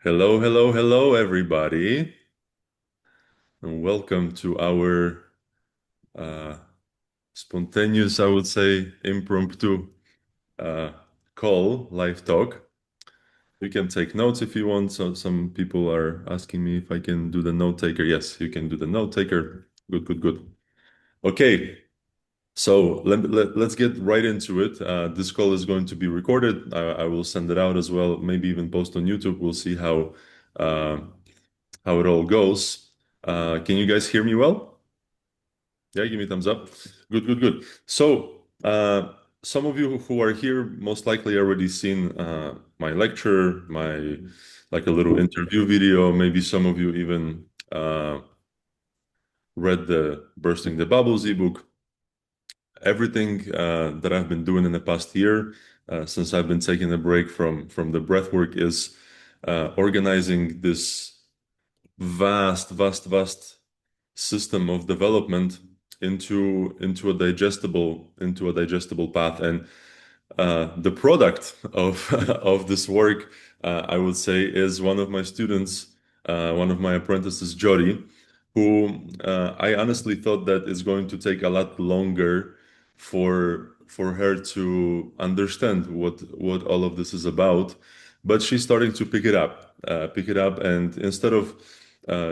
Hello, hello, hello, everybody, and welcome to our uh, spontaneous, I would say, impromptu uh, call, live talk. You can take notes if you want. So some people are asking me if I can do the note taker. Yes, you can do the note taker. Good, good, good. Okay, so let's get right into it. This call is going to be recorded. I will send it out as well, maybe even post on YouTube. We'll see uh, how it all goes. Can you guys hear me well? Yeah, give me a thumbs up. Good, good, good. So, some of you who are here most likely already seen my lecture, my like a little interview video. Maybe some of you even read the Bursting the Bubbles ebook. Everything that I've been doing in the past year, since I've been taking a break from the breath work, is organizing this vast system of development into a digestible path. And the product of of this work, I would say, is one of my students, one of my apprentices, Jody, who I honestly thought that it's going to take a lot longer for her to understand what all of this is about, but she's starting to pick it up, and instead of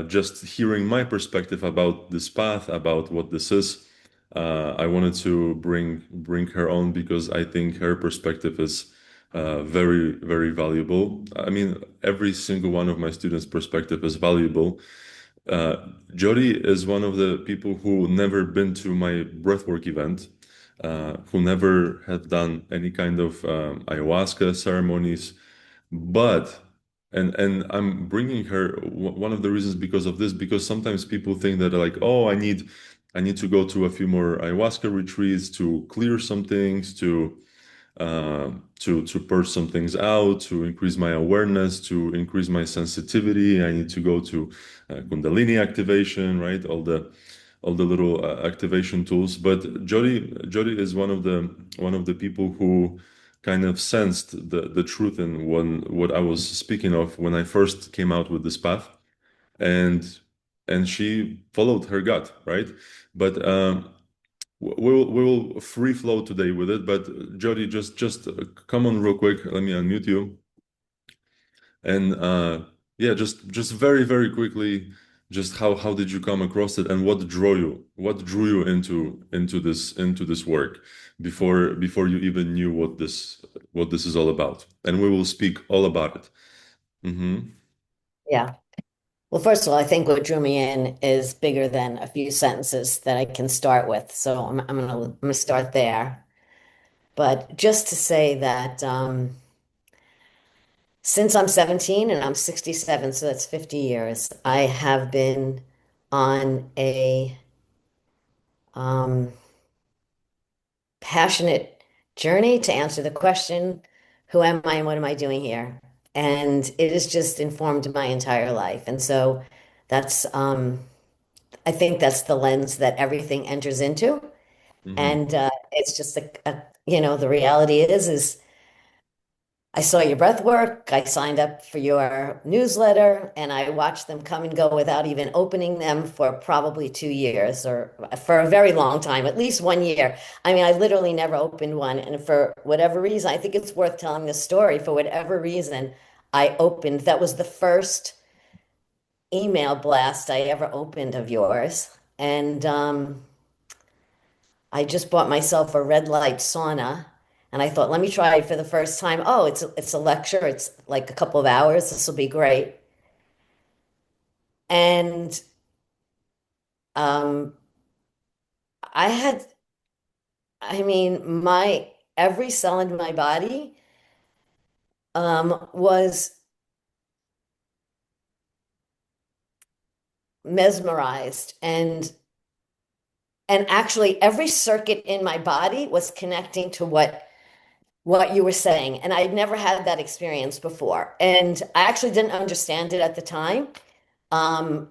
just hearing my perspective about this path, about what this is, I wanted to bring her on because I think her perspective is very, very valuable. I mean, every single one of my students' perspective is valuable. Uh, Jody is one of the people who never been to my breathwork event, who never have done any kind of ayahuasca ceremonies, but and I'm bringing her one of the reasons because of this, because sometimes people think that like, oh, I need to go to a few more ayahuasca retreats to clear some things, to purge some things out, to increase my awareness, to increase my sensitivity. I need to go to Kundalini activation, right? All the little activation tools. But Jody is one of the people who kind of sensed the truth in what I was speaking of when I first came out with this path, and she followed her gut, right? But we'll free flow today with it. But Jody, just come on real quick. Let me unmute you. And yeah, just very, very quickly, just how did you come across it, and what drew you into this work before you even knew what this is all about? And we will speak all about it. Mm-hmm. Yeah. Well, first of all, I think what drew me in is bigger than a few sentences that I can start with. So I'm gonna start there. But just to say that since I'm 17 and I'm 67, so that's 50 years, I have been on a um, passionate journey to answer the question, who am I and what am I doing here? And it has just informed my entire life. And so that's I think that's the lens that everything enters into. Mm-hmm. And it's just the reality is I saw your breath work. I signed up for your newsletter and I watched them come and go without even opening them for probably 2 years or for a very long time, at least 1 year. I mean, I literally never opened one. And for whatever reason, I think it's worth telling this story. For whatever reason, I opened, that was the first email blast I ever opened of yours. And I just bought myself a red light sauna and I thought, let me try it for the first time. Oh, it's a lecture. It's like a couple of hours. This will be great. And um, I had, I mean, my every cell in my body was mesmerized and actually every circuit in my body was connecting to what you were saying. And I'd never had that experience before. And I actually didn't understand it at the time. Um,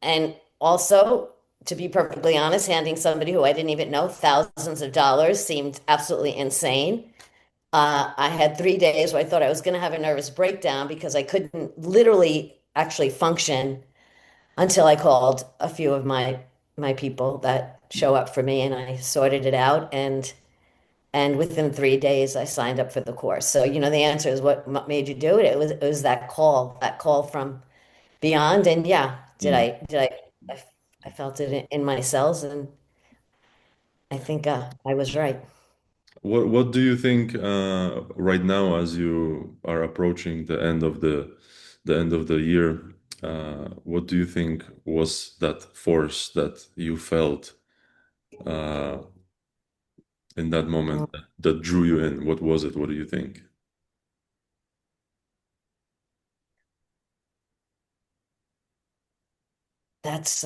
and also, to be perfectly honest, handing somebody who I didn't even know thousands of dollars seemed absolutely insane. I had 3 days where I thought I was going to have a nervous breakdown because I couldn't literally actually function until I called a few of my people that show up for me and I sorted it out and within 3 days I signed up for the course. So, the answer is what made you do it? It was that call from beyond. And yeah, Mm. I, I felt it in my cells and I think I was right. What do you think right now as you are approaching the end of the year? What do you think was that force that you felt uh, in that moment Um, that drew you in? What was it? What do you think? that's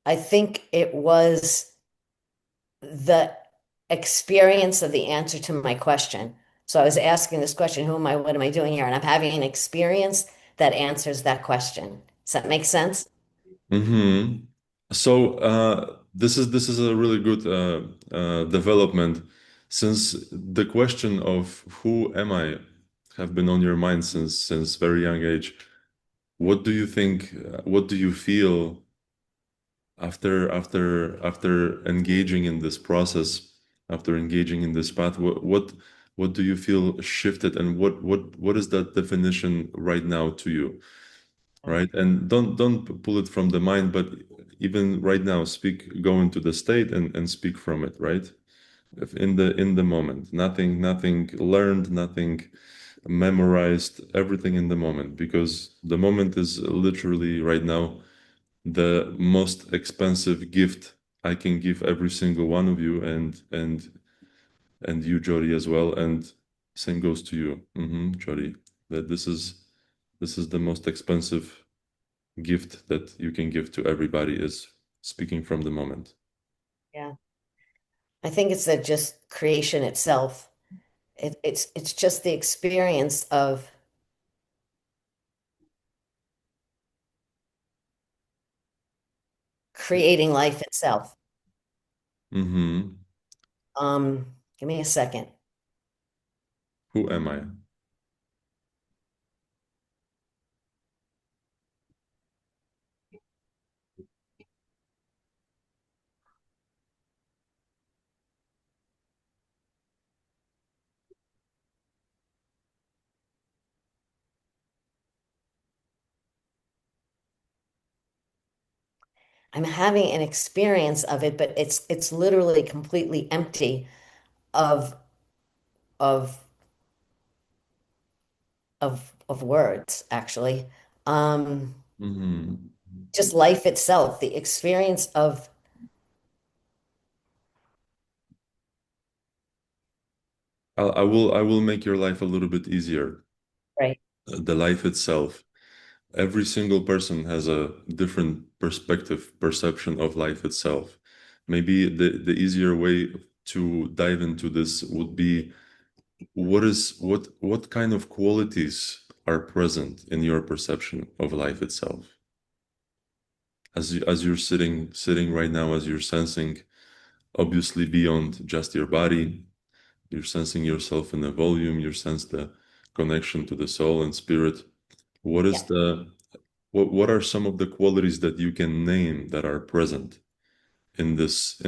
I think it was the experience of the answer to my question. So I was asking this question, who am I? What am I doing here? And I'm having an experience that answers that question. Does that make sense? Hmm. So this is a really good development, since the question of who am I have been on your mind since very young age. What do you think? What do you feel after engaging in this process, after engaging in this path? What do you feel shifted, and what is that definition right now to you? Right? And don't pull it from the mind, but even right now, go into the state and speak from it, right? If in the moment, nothing learned, nothing memorized, everything in the moment, because the moment is literally right now the most expensive gift I can give every single one of you, and you, Jody, as well. And same goes to you, Jody. That this is the most expensive gift that you can give to everybody, is speaking from the moment. Yeah. I think it's that just creation itself. It's just the experience of creating life itself. Hmm. Give me a second. Who am I? I'm having an experience of it, but it's literally completely empty of of of words, actually. Um, Hmm. just life itself, the experience of I will make your life a little bit easier. right. The life itself. Every single person has a different perspective, perception of life itself. Maybe the easier way to dive into this would be, what kind of qualities are present in your perception of life itself? As you're sitting right now, as you're sensing, obviously beyond just your body, you're sensing yourself in the volume, you sense the connection to the soul and spirit. What Yeah. is the what are some of the qualities that you can name that are present in this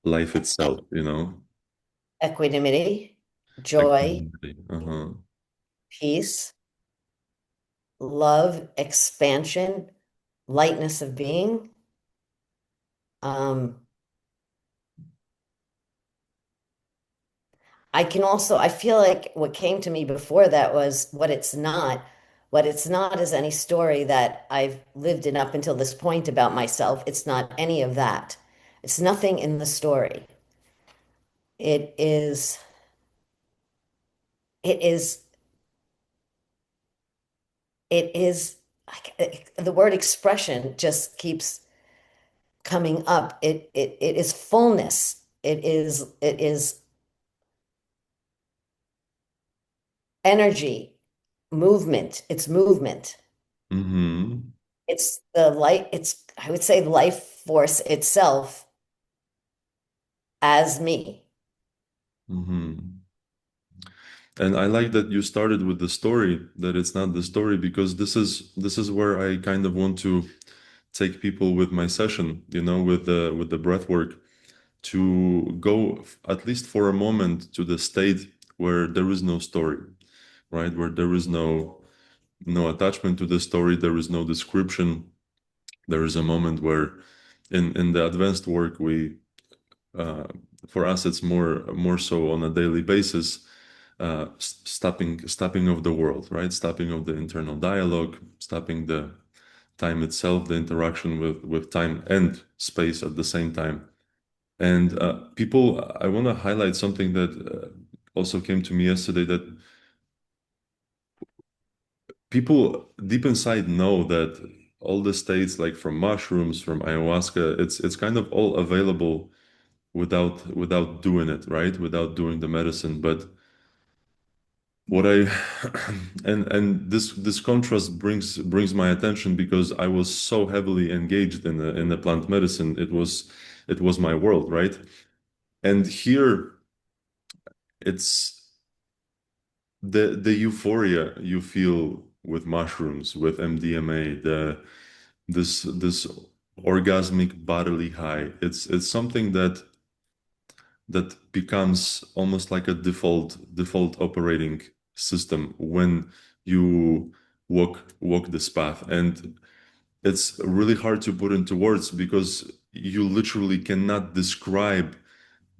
life itself, Equanimity, joy, Equanimity. Uh-huh. peace, love, expansion, lightness of being. Um, I feel like what came to me before that was what it's not. What it's not is any story that I've lived in up until this point about myself. It's not any of that. It's nothing in the story. It is, it is, it is, the word expression just keeps coming up. It is fullness. It is energy, movement. It's movement. Mm-hmm. It's the light, it's, I would say, life force itself as me. Hmm. And I like that you started with the story, that it's not the story, because this is where I kind of want to take people with my session, with the breath work, to go at least for a moment to the state where there is no story, right? Where there is no attachment to the story, there is no description. There is a moment where in the advanced work we uh, for us it's more so on a daily basis, stopping of the world, right? Stopping of the internal dialogue, stopping the time itself, the interaction with time and space at the same time. And people, I want to highlight something that also came to me yesterday, that people deep inside know that all the states, like from mushrooms, from ayahuasca, it's kind of all available without doing it, right? Without doing the medicine. But what I and this contrast brings my attention, because I was so heavily engaged in the plant medicine. It was my world, right? And here it's the euphoria you feel with mushrooms, with MDMA, this orgasmic bodily high. It's something that becomes almost like a default operating system when you walk this path. And it's really hard to put into words, because you literally cannot describe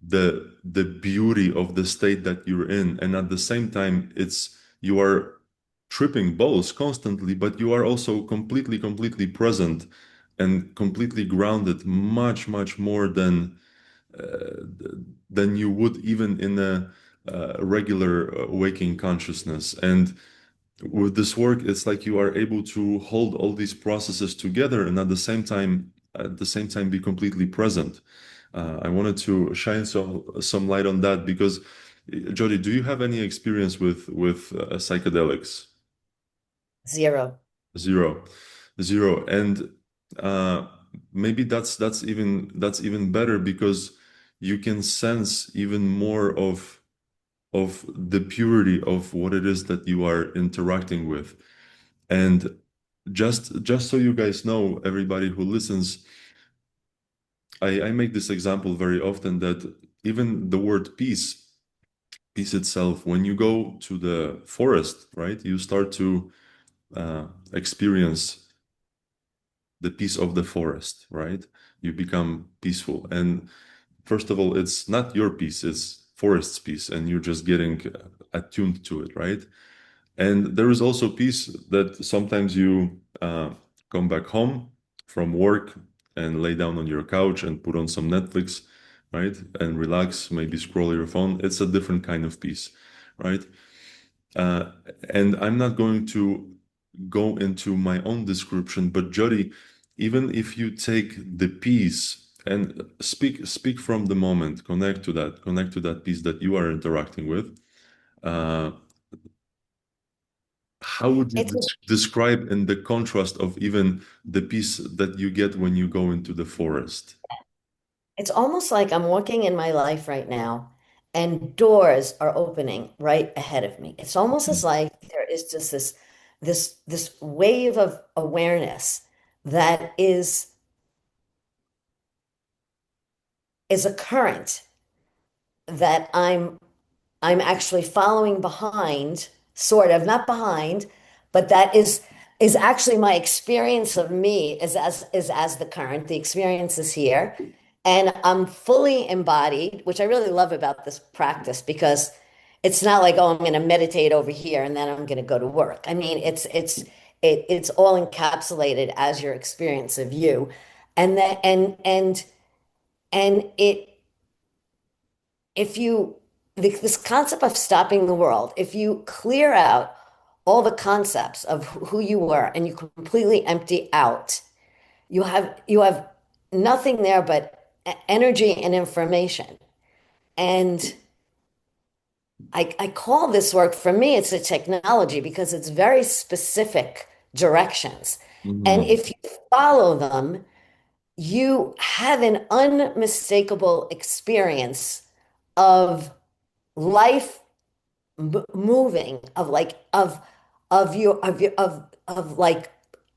the beauty of the state that you're in. And at the same time, it's you are tripping balls constantly, but you are also completely present and completely grounded, much more than you would even in a regular waking consciousness. And with this work, it's like you are able to hold all these processes together, and at the same time be completely present. I wanted to shine some light on that, because Jody, do you have any experience with psychedelics? Zero. Zero, zero. And uh, maybe that's even better, because you can sense even more of the purity of what it is that you are interacting with. And just so you guys know, everybody who listens, I make this example very often, that even the word peace itself, when you go to the forest, right, you start to experience the peace of the forest, right? You become peaceful. And first of all, it's not your peace, it's forest's peace, and you're just getting attuned to it, right? And there is also peace that sometimes you come back home from work and lay down on your couch and put on some Netflix, right? And relax, maybe scroll your phone. It's a different kind of peace, right? Uh, and I'm not going to go into my own description, but Jody, even if you take the peace and speak from the moment, connect to that piece that you are interacting with. Uh, how would you It's describe in the contrast of even the peace that you get when you go into the forest? it's almost like I'm walking in my life right now and doors are opening right ahead of me. It's almost as like there is just this wave of awareness that is a current that I'm actually following behind, sort of, not behind, but that is actually my experience of me is as the current. The experience is here. And I'm fully embodied, which I really love about this practice because it's not like, oh, I'm going to meditate over here and then I'm going to go to work. I mean, it's all encapsulated as your experience of you. And that and it if you this concept of stopping the world, if you clear out all the concepts of who you were and you completely empty out, you have nothing there but energy and information. And I call this work, for me, it's a technology because it's very specific directions. And Mm-hmm. if you follow them, you have an unmistakable experience of life moving, of like of like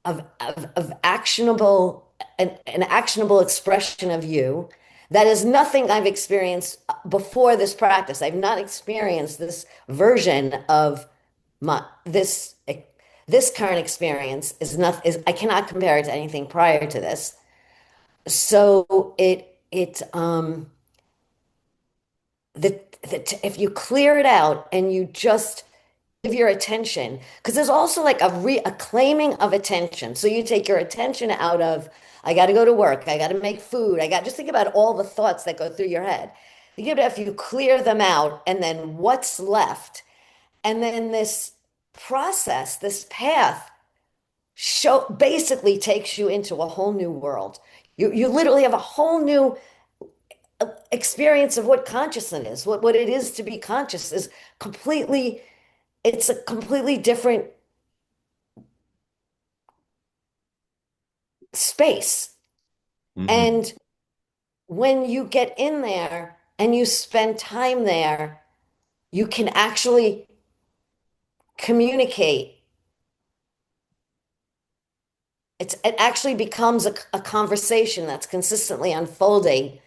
of actionable, an actionable expression of you that is nothing I've experienced before this practice. I've not experienced this version of my this current experience is not is I cannot compare it to anything prior to this. So if you clear it out and you just give your attention, because there's also like a claiming of attention. So you take your attention out of, I got to go to work, I got to make food, I got just think about all the thoughts that go through your head. If you clear them out, and then what's left, and then this process, this path show basically takes you into a whole new world. You literally have a whole new experience of what consciousness is, what it is to be conscious is completely, it's a completely different space. Mm-hmm. And when you get in there and you spend time there, you can actually communicate. It actually becomes a conversation that's consistently unfolding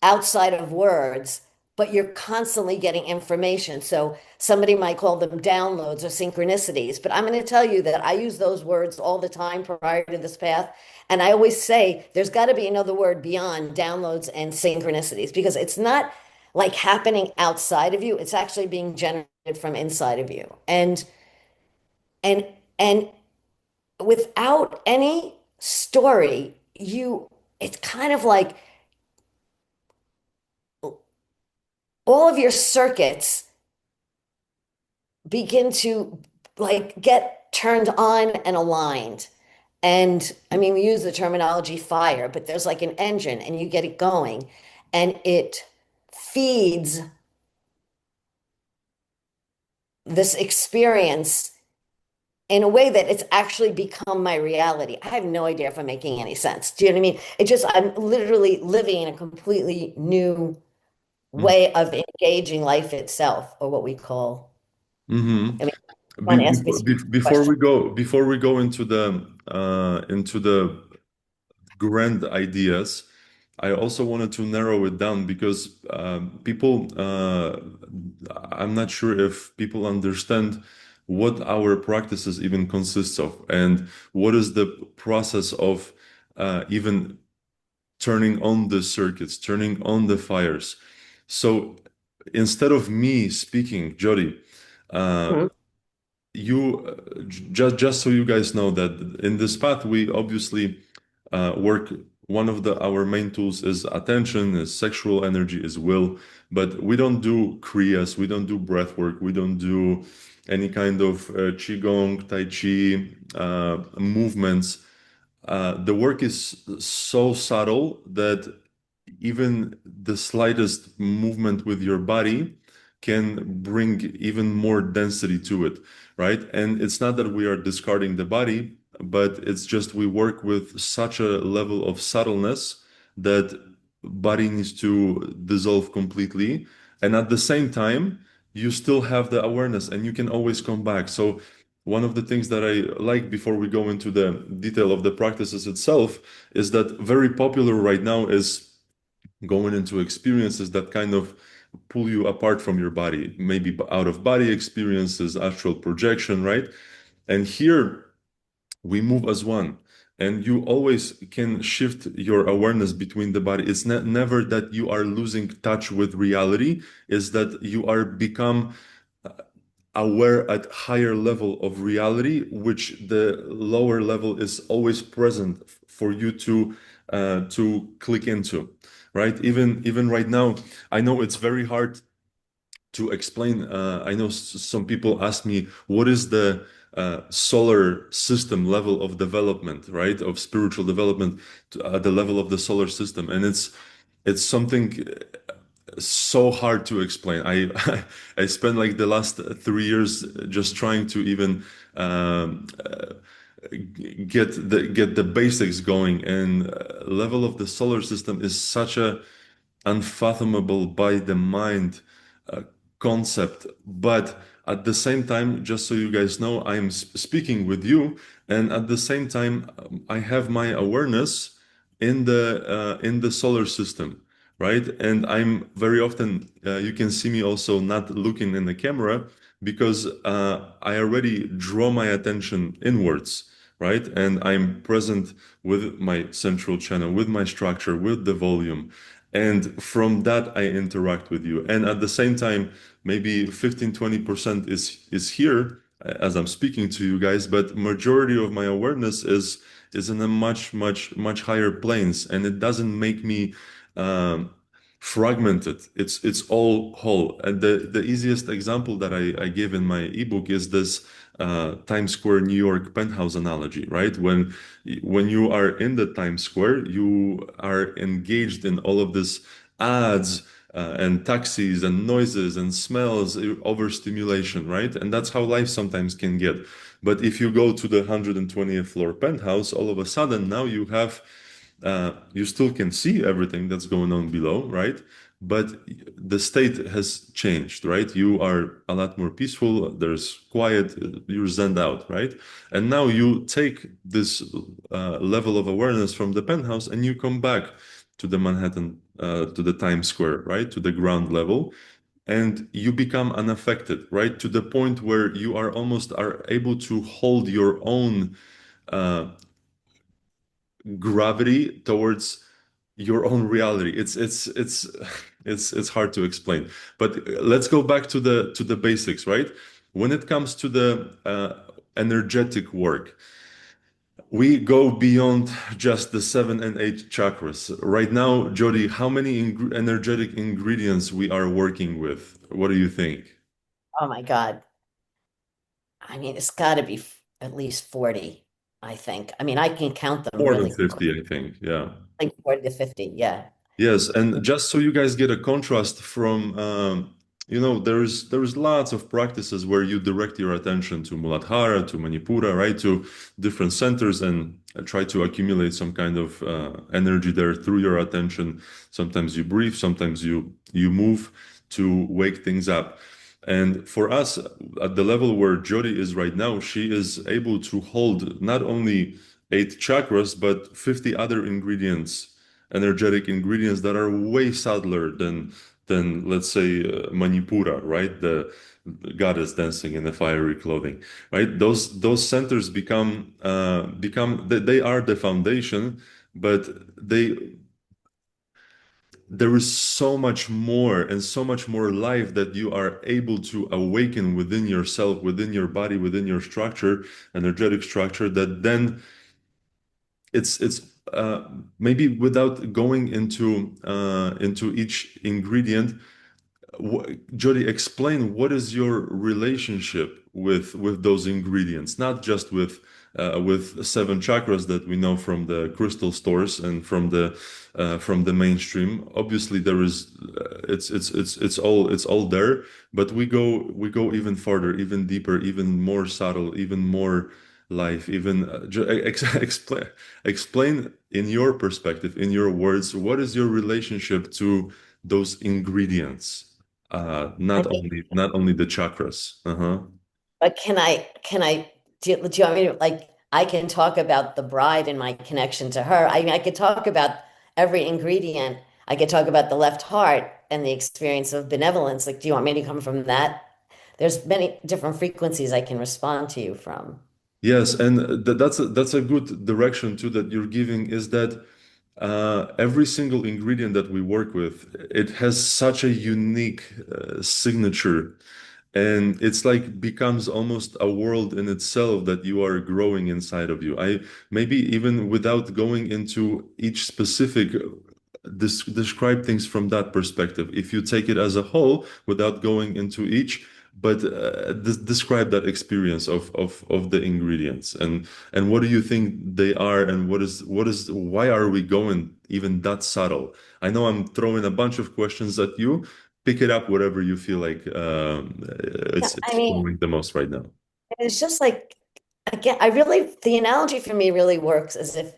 outside of words, but you're constantly getting information. So somebody might call them downloads or synchronicities, but I'm going to tell you that I use those words all the time prior to this path. And I always say there's got to be another word beyond downloads and synchronicities, because it's not like happening outside of you. It's actually being generated from inside of you. And and without any story, it's kind of like all of your circuits begin to like get turned on and aligned. And I mean, we use the terminology fire, but there's like an engine and you get it going and it feeds this experience in a way that it's actually become my reality. I have no idea if I'm making any sense. Do you know what I mean? It just, I'm literally living in a completely new way of engaging life itself, or what we call, Mm-hmm. I mean, want to ask me some questions. Before we go into the grand ideas, I also wanted to narrow it down because people, I'm not sure if people understand what our practices even consists of and what is the process of even turning on the circuits, turning on the fires. So instead of me speaking, Jody, uh, Mhm. you just so you guys know that in this path we obviously work. One of the our main tools is attention, is sexual energy, is will, but we don't do kriyas, we don't do breath work, we don't do any kind of qigong, tai chi movements. The work is so subtle that even the slightest movement with your body can bring even more density to it, right? And it's not that we are discarding the body, but it's just we work with such a level of subtleness that body needs to dissolve completely. And at the same time, you still have the awareness and you can always come back. So one of the things that I like before we go into the detail of the practices itself is that very popular right now is going into experiences that kind of pull you apart from your body, maybe out of body experiences, astral projection, right? And here we move as one. And you always can shift your awareness between the body. It's never that you are losing touch with reality, is that you are become aware at higher level of reality, which the lower level is always present for you to click into, right? Even right now, I know it's very hard to explain. I know some people ask me, what is the solar system level of development, right? Of spiritual development at the level of the solar system, and it's something so hard to explain. I spent like the last 3 years just trying to even get the basics going. And level of the solar system is such a unfathomable by the mind uh, concept. But at the same time, just so you guys know, I'm speaking with you, and at the same time, I have my awareness in the solar system, right? And I'm very often you can see me also not looking in the camera because I already draw my attention inwards, right? And I'm present with my central channel, with my structure, with the volume. And from that, I interact with you. And at the same time, maybe 15-20% is here as I'm speaking to you guys, but majority of my awareness is in a much higher planes, and it doesn't make me um, fragmented. It's all whole. And the easiest example that I give in my ebook is this Times Square, New York penthouse analogy, right? When you are in the Times Square, you are engaged in all of this ads and taxis and noises and smells, overstimulation, right? And that's how life sometimes can get. But if you go to the 120th floor penthouse, all of a sudden now you have you still can see everything that's going on below, right? But the state has changed, right? You are a lot more peaceful. There's quiet. You're zened out, right? And now you take this level of awareness from the penthouse and you come back to the Manhattan, to the Times Square, right? To the ground level. And you become unaffected, right? To the point where you are almost are able to hold your own uh, gravity towards your own reality. It's hard to explain. But let's go back to the basics, right? When it comes to the energetic work, we go beyond just the seven and eight chakras. Right now, Jody, how many energetic ingredients we are working with? What do you think? Oh my God. I mean, it's got to be at least 40, I think. I mean, I can count them More than really quick, 50, I think. Yeah. like 40 to 50. Yeah. Yes, and just so you guys get a contrast from, there's lots of practices where you direct your attention to Muladhara, to Manipura, right, to different centers, and try to accumulate some kind of energy there through your attention. Sometimes you breathe, sometimes you move to wake things up. And for us, at the level where Jyoti is right now, she is able to hold not only eight chakras, but 50 other ingredients, energetic ingredients that are way subtler than let's say Manipura, right? The goddess dancing in the fiery clothing, right? Those centers become they are the foundation, but there is so much more and so much more life that you are able to awaken within yourself, within your body, within your structure, energetic structure, that then it's maybe without going into each ingredient. Jody, explain what is your relationship with those ingredients, not just with seven chakras that we know from the crystal stores and from the mainstream. Obviously, there is it's all there, but we go even farther, even deeper, even more subtle, even more life. Even explain in your perspective, in your words, what is your relationship to those ingredients? I Not only the chakras. Uh-huh. But do you want me to, like, I can talk about the bride and my connection to her. I mean, I could talk about every ingredient. I could talk about the left heart and the experience of benevolence. Like, do you want me to come from that? There's many different frequencies I can respond to you from. Yes, and that's a good direction too that you're giving is that every single ingredient that we work with, it has such a unique signature, and it's like becomes almost a world in itself that you are growing inside of you. I maybe even without going into each specific describe things from that perspective. If you take it as a whole without going into each, but describe that experience of the ingredients and what do you think they are, and what is why are we going even that subtle? I know I'm throwing a bunch of questions at you. Pick it up whatever you feel like Yeah, I it's mean, flowing the most right now. it's just like, again, the analogy for me really works as if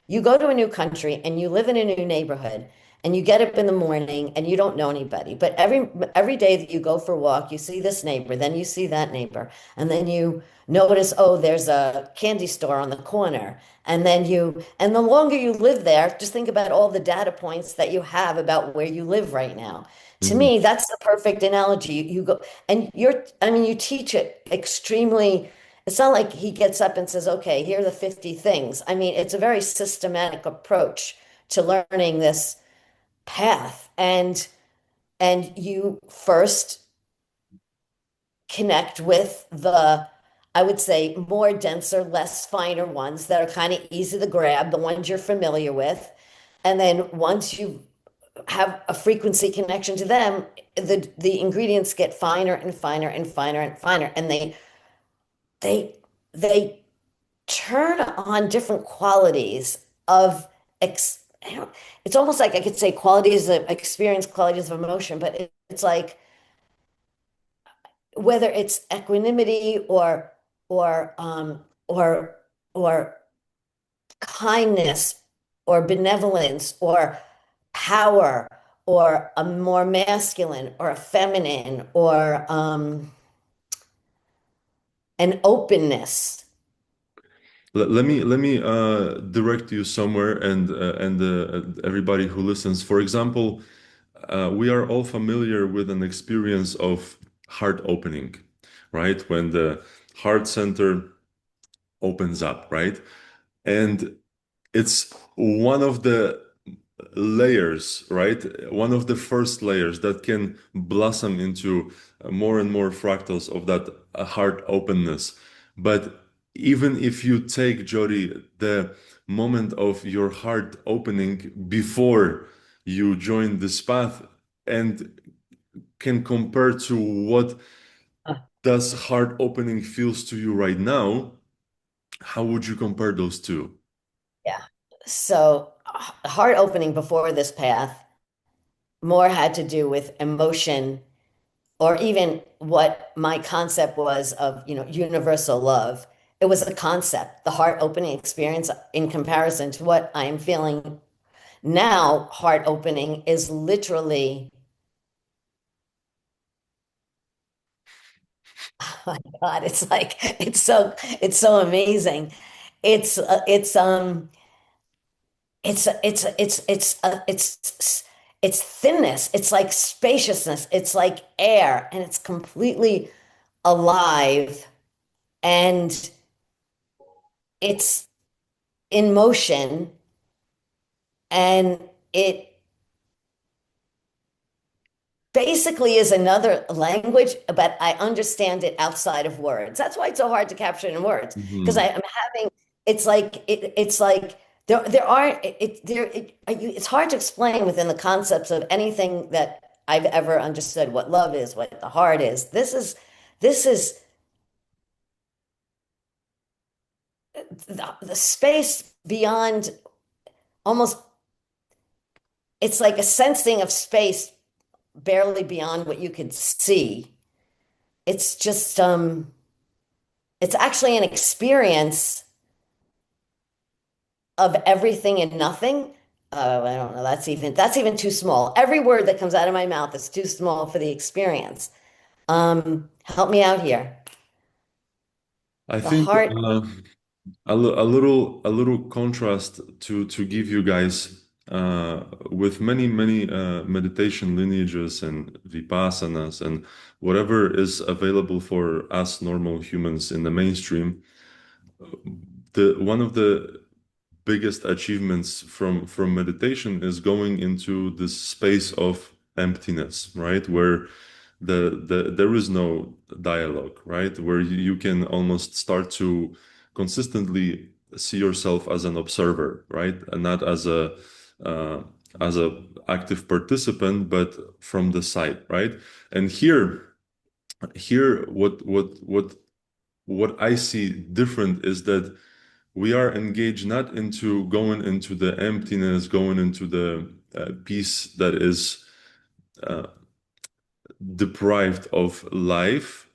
you go to a new country and you live in a new neighborhood and you get up in the morning and you don't know anybody. But every day that you go for a walk, you see this neighbor, then you see that neighbor, and then you notice, oh, there's a candy store on the corner. And the longer you live there, just think about all the data points that you have about where you live right now. To Mhm. me, that's the perfect analogy. You go and I mean, you teach it extremely. It's not like he gets up and says, okay, here are the 50 things. I mean, it's a very systematic approach to learning this path. And you first connect with the, I would say, more denser, less finer ones that are kind of easy to grab, the ones you're familiar with. And then once you have a frequency connection to them, the ingredients get finer and finer and finer and finer, and they they turn on different qualities of ex I don't, it's almost like I could say qualities of experience, qualities of emotion, but it's like whether it's equanimity or or or kindness or benevolence or power or a more masculine or a feminine or an openness. Let me direct you somewhere, and everybody who listens. For example, we are all familiar with an experience of heart opening, right? When the heart center opens up, right? And it's one of the layers, right? One of the first layers that can blossom into more and more fractals of that heart openness. But even if you take, Jody, the moment of your heart opening before you join this path and can compare to what does heart opening feels to you right now, how would you compare those two? Yeah. So heart opening before this path more had to do with emotion or even what my concept was of, universal love. It was a concept, the heart opening experience in comparison to what I am feeling now. Heart opening is literally, oh my God, it's like, it's so amazing. It's, uh, it's, um, it's thinness. It's like spaciousness. It's like air, and it's completely alive, and it's in motion, and it basically is another language, but I understand it outside of words. That's why it's so hard to capture it in words, because Mhm. I'm having, it's like there are it's hard to explain within the concepts of anything that I've ever understood what love is, what the heart is. This is the space beyond, almost, it's like a sensing of space barely beyond what you could see. It's just it's actually an experience of everything and nothing. I don't know. That's even too small. Every word that comes out of my mouth is too small for the experience. Help me out here. I The think heart. a little contrast to give you guys with many meditation lineages and vipassanas and whatever is available for us normal humans in the mainstream. The one of the biggest achievements from meditation is going into this space of emptiness, right? Where there is no dialogue, right? Where you can almost start to consistently see yourself as an observer, right? And not uh, as a active participant, but from the side, right? And here what I see different is that we are engaged not into going into the emptiness, going into the peace that is uh, deprived of life,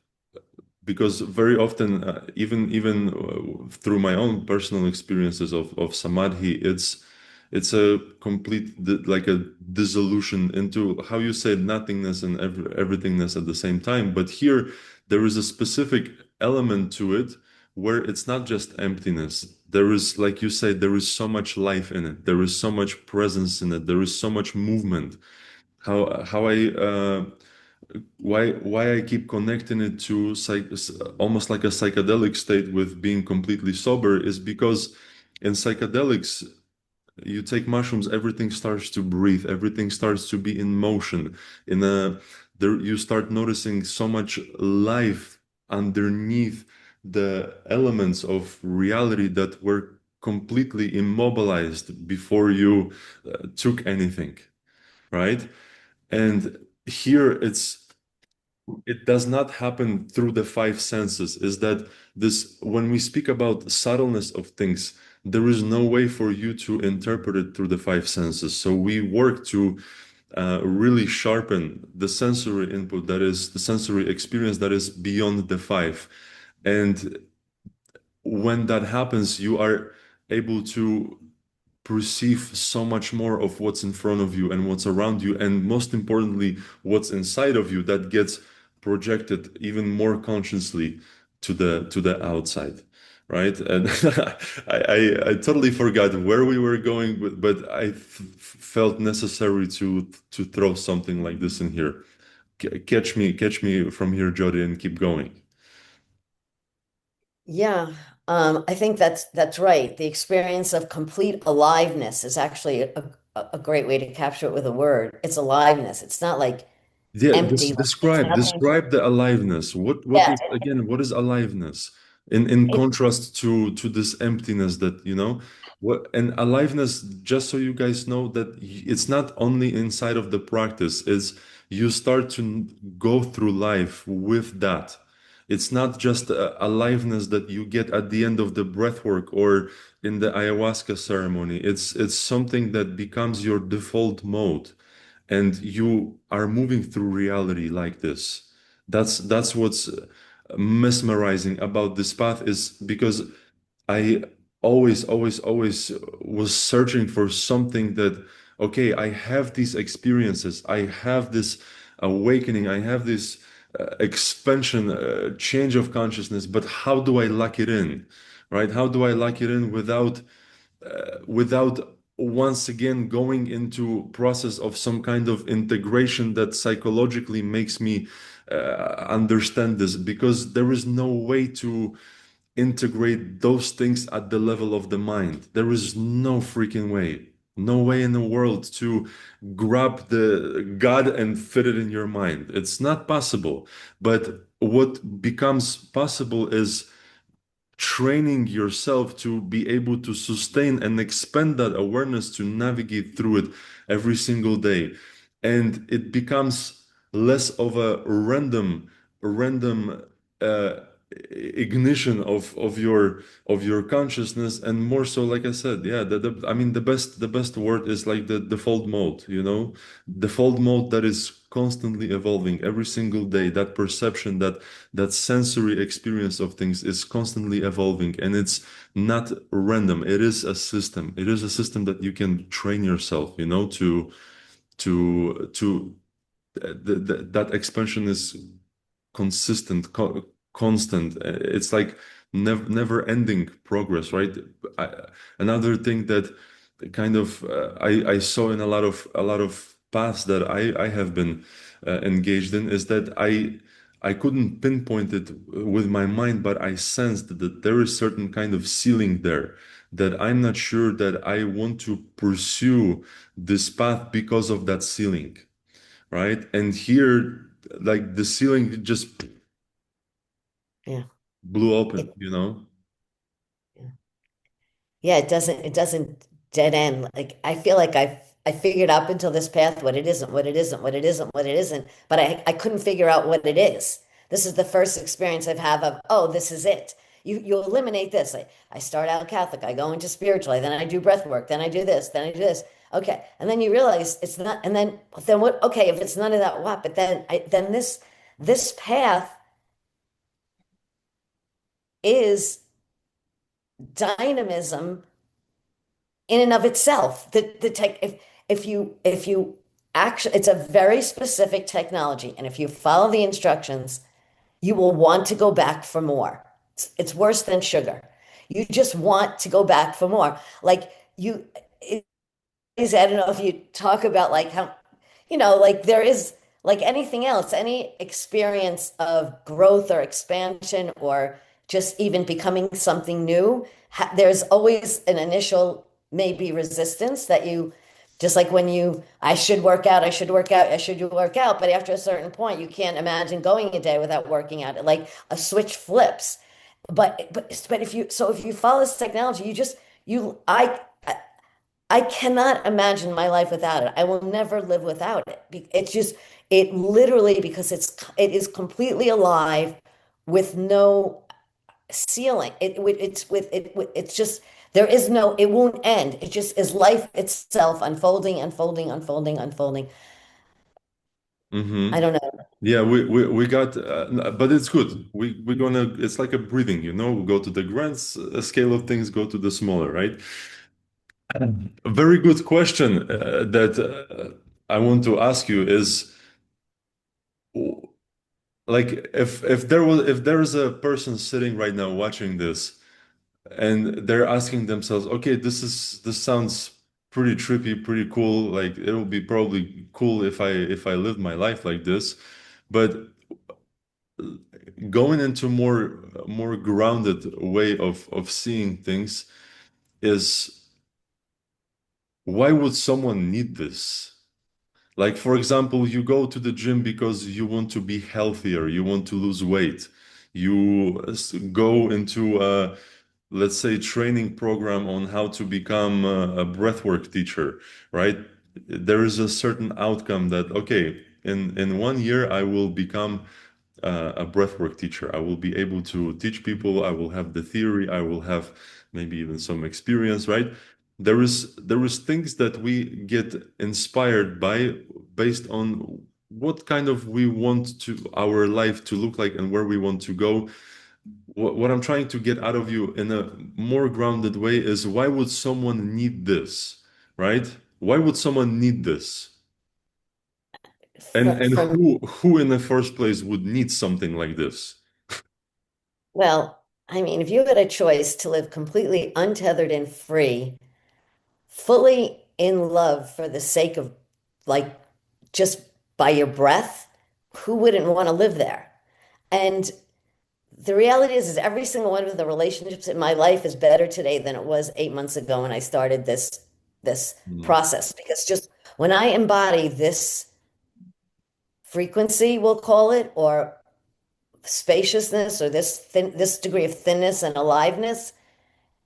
because very often, even through my own personal experiences of samadhi, it's a complete like a dissolution into, how you said, nothingness and everythingness at the same time. But here there is a specific element to it where it's not just emptiness. There is, like you said, there is so much life in it. There is so much presence in it. There is so much movement. How I why I keep connecting it to almost like a psychedelic state with being completely sober is because in psychedelics, you take mushrooms, everything starts to breathe, everything starts to be in motion. In a there you start noticing so much life underneath the elements of reality that were completely immobilized before you took anything, right? And here it does not happen through the five senses. Is that this, when we speak about subtleness of things, there is no way for you to interpret it through the five senses. So we work to really sharpen the sensory input, that is the sensory experience that is beyond the five. And when that happens, you are able to perceive so much more of what's in front of you and what's around you, and most importantly, what's inside of you that gets projected even more consciously to the outside, right? And I totally forgot where we were going, but felt necessary to throw something like this in here. Catch me from here, Jody, and keep going. Yeah, I think that's right. The experience of complete aliveness is actually a great way to capture it with a word. It's aliveness. It's not like Yeah, empty, like it's nothing. describe the aliveness. What Yeah, is, again, what is aliveness in it, contrast to this emptiness that, what, and aliveness, just so you guys know that it's not only inside of the practice, is you start to go through life with that. It's not just a aliveness that you get at the end of the breath work or in the ayahuasca ceremony. It's something that becomes your default mode, and you are moving through reality like this. That's what's mesmerizing about this path, is because I always was searching for something that, okay, I have these experiences, I have this awakening, I have this expansion, change of consciousness, but how do I lock it in, right? How do I lock it in without once again going into process of some kind of integration that psychologically makes me understand this, because there is no way to integrate those things at the level of the mind. There is no freaking way, no way in the world to grab the God and fit it in your mind. It's not possible. But what becomes possible is training yourself to be able to sustain and expand that awareness to navigate through it every single day. And it becomes less of a random uh, ignition of your consciousness, and more so, like I said, yeah, I mean, the best word is like the default mode, default mode that is constantly evolving every single day. That perception, that sensory experience of things is constantly evolving, and it's not random. It is a system. It is a system that you can train yourself, to that expansion is consistent, constant. It's like never ending progress, right? I, Another thing that kind of I saw in a lot of paths that I have been engaged in, is that I couldn't pinpoint it with my mind, but I sensed that there is certain kind of ceiling there, that I'm not sure that I want to pursue this path because of that ceiling, right? And here, like, the ceiling just yeah. blew open, It, yeah, it doesn't dead end. Like I feel like I figured up until this path what it isn't, what it isn't, what it isn't, what it isn't, but I couldn't figure out what it is. This is the first experience I've had of, oh, this is it. You eliminate this. I start out Catholic, I go into spiritual, then I do breath work, then I do this, then I do this. Okay. And then you realize it's not, and then what, okay, if it's none of that, what? But then this path is dynamism in and of itself. The tech, if you actually, it's a very specific technology, and if you follow the instructions, you will want to go back for more. It's worse than sugar. You just want to go back for more. Like you, I don't know if you talk about like how, like there is like anything else, any experience of growth or expansion or just even becoming something new, there's always an initial maybe resistance that you just like when I should work out, I should work out, I should work out, but after a certain point, you can't imagine going a day without working out. Like a switch flips. But if you follow this technology, you just you I cannot imagine my life without it. I will never live without it. It's just it literally because it is completely alive with no ceiling. It's just there is no it won't end. It just is life itself unfolding, unfolding, unfolding, unfolding. I Mm-hmm. don't know. Yeah, we got, but it's good. We're gonna. It's like a breathing, We go to the grand scale of things, go to the smaller, right? A very good question that I want to ask you is, like, if there is a person sitting right now watching this, and they're asking themselves, okay, this sounds pretty trippy, pretty cool. Like, it'll be probably cool if I lived my life like this, but going into more grounded way of seeing things is, why would someone need this? Like, for example, you go to the gym because you want to be healthier, you want to lose weight. You go into a, let's say, training program on how to become a breathwork teacher, right? There is a certain outcome that, okay, in 1 year I will become a breathwork teacher. I will be able to teach people. I will have the theory. I will have maybe even some experience, right? There is things that we get inspired by based on what kind of we want to our life to look like and where we want to go. What I'm trying to get out of you in a more grounded way is, why would someone need this, right? Why would someone need this? And From who in the first place would need something like this? well, I mean, if you had a choice to live completely untethered and free, fully in love for the sake of like just by your breath, who wouldn't want to live there? And the reality is every single one of the relationships in my life is better today than it was 8 months ago when I started this Mm. process. Because just when I embody this frequency, we'll call it, or spaciousness, or this degree of thinness and aliveness,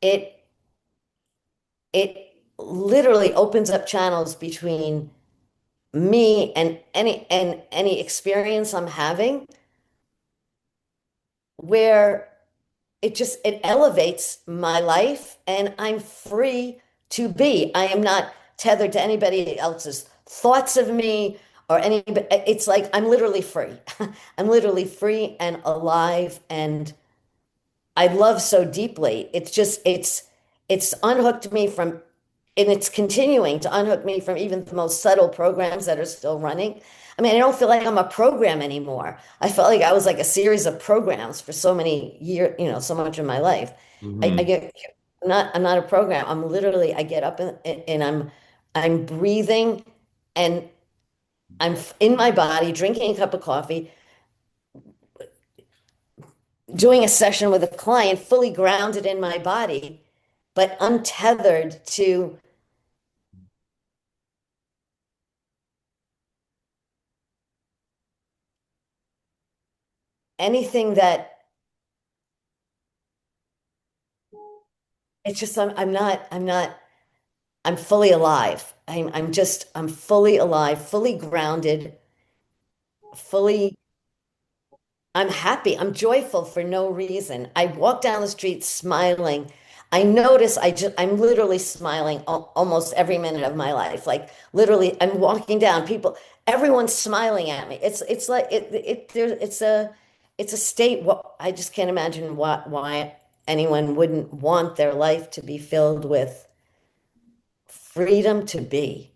it it literally opens up channels between me and any experience I'm having where it elevates my life and I'm free to be. I am not tethered to anybody else's thoughts of me or any it's like I'm literally free. I'm literally free and alive and I love so deeply. It's unhooked me from and it's continuing to unhook me from even the most subtle programs that are still running. I mean, I don't feel like I'm a program anymore. I felt like I was like a series of programs for so many years, so much of my life. I Mhm. get I'm not a program. I'm literally I get up and I'm breathing and I'm in my body, drinking a cup of coffee, doing a session with a client, fully grounded in my body, but untethered to anything that it's just I'm fully alive. I'm fully alive, fully grounded, fully I'm happy. I'm joyful for no reason. I walk down the street smiling. I notice I'm literally smiling almost every minute of my life. Like literally I'm walking down, everyone's smiling at me. It's like it there it's a it's a state. What I just can't imagine why anyone wouldn't want their life to be filled with freedom to be.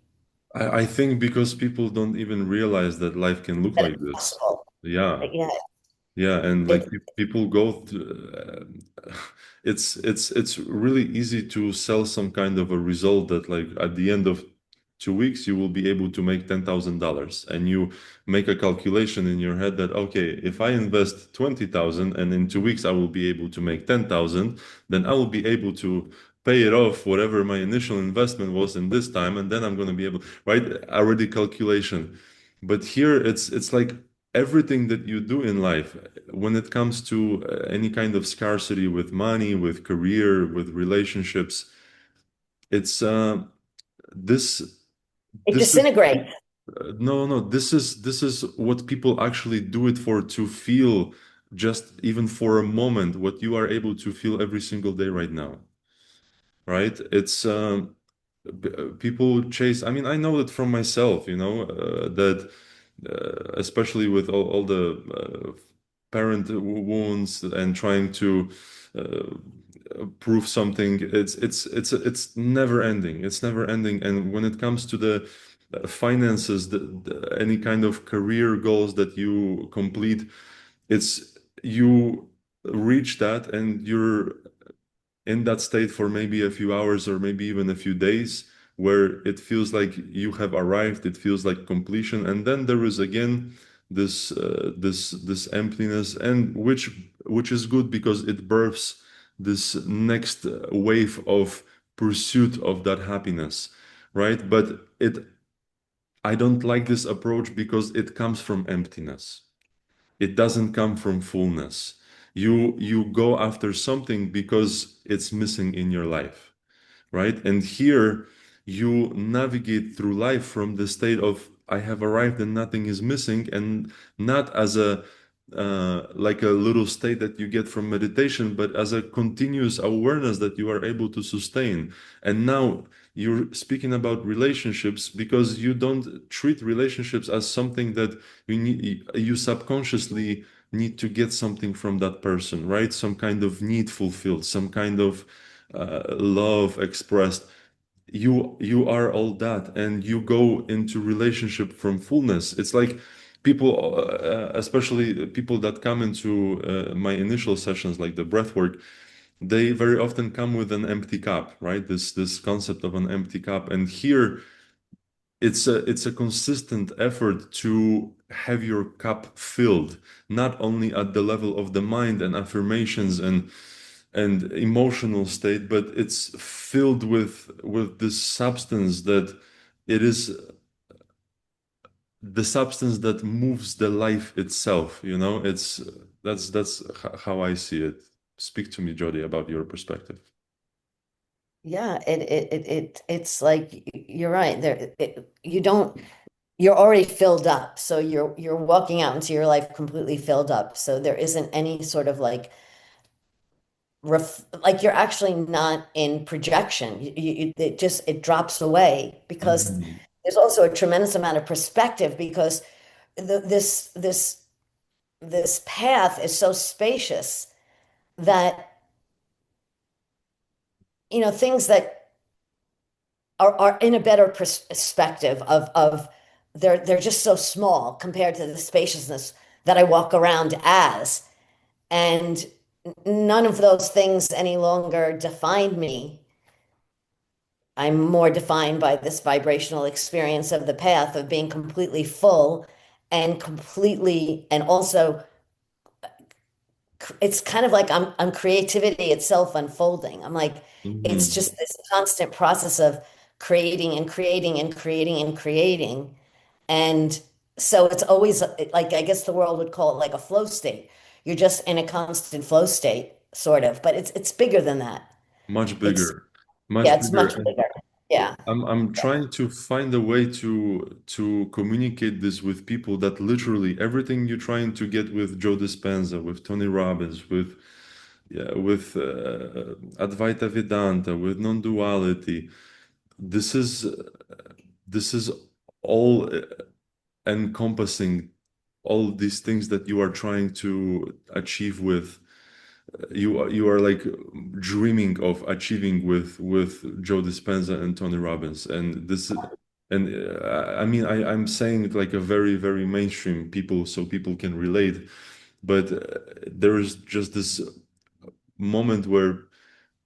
I think because people don't even realize that life can look That like it's this. possible. Yeah. Like, yeah, Yeah, and it, like people go through, it's really easy to sell some kind of a result that like at the end of 2 weeks you will be able to make $10,000, and you make a calculation in your head that okay, if I invest 20,000 and in 2 weeks I will be able to make 10,000, then I will be able to pay it off whatever my initial investment was in this time, and then I'm going to be able, right? Already calculation. But here it's like everything that you do in life, when it comes to any kind of scarcity with money, with career, with relationships, it's this it this is disintegrates. no, this is what people actually do it for, to feel just even for a moment what you are able to feel every single day right now, right? It's people chase. I mean, I know that from myself, that especially with all the parent wounds and trying to prove something, it's never ending. It's never ending. And when it comes to the finances, any kind of career goals that you complete, it's you reach that and you're in that state for maybe a few hours or maybe even a few days, where it feels like you have arrived, it feels like completion, and then there is again this emptiness, and which is good because it births this next wave of pursuit of that happiness, right? But it I don't like this approach because it comes from emptiness. It doesn't come from fullness. You go after something because it's missing in your life, right? And here you navigate through life from the state of I have arrived and nothing is missing, and not as a like a little state that you get from meditation, but as a continuous awareness that you are able to sustain. And now you're speaking about relationships because you don't treat relationships as something that you subconsciously need to get something from that person, right? Some kind of need fulfilled, some kind of love expressed. You are all that, and you go into relationship from fullness. It's like people, especially people that come into my initial sessions, like the breath work, they very often come with an empty cup, right? This concept of an empty cup, and here it's a consistent effort to have your cup filled, not only at the level of the mind and affirmations and emotional state, but it's filled with this substance that it is the substance that moves the life itself. It's that's how I see it. Speak to me, Jody, about your perspective. Yeah, it's like you're right. You don't you're already filled up. So you're walking out into your life completely filled up. So there isn't any sort of like you're actually not in projection. It drops away because Mhm. there's also a tremendous amount of perspective because this path is so spacious that things that are in a better perspective of they're just so small compared to the spaciousness that I walk around as. And none of those things any longer define me. I'm more defined by this vibrational experience of the path of being completely full and completely, and also it's kind of like I'm creativity itself unfolding. I'm like, it's Mhm. just this constant process of creating and creating and creating and creating. And so it's always like, I guess the world would call it like a flow state. You're just in a constant flow state, sort of, but it's bigger than that. Much It's bigger, Yeah, much it's bigger. much bigger. Yeah. I'm trying to find a way to communicate this with people, that literally everything you're trying to get with Joe Dispenza, with Tony Robbins, with yeah, with Advaita Vedanta, with non-duality. This is this is all encompassing all these things that you are trying to achieve with you are like dreaming of achieving with Joe Dispenza and Tony Robbins, and this and I mean I'm saying it like a very very mainstream people so people can relate, but there is just this moment where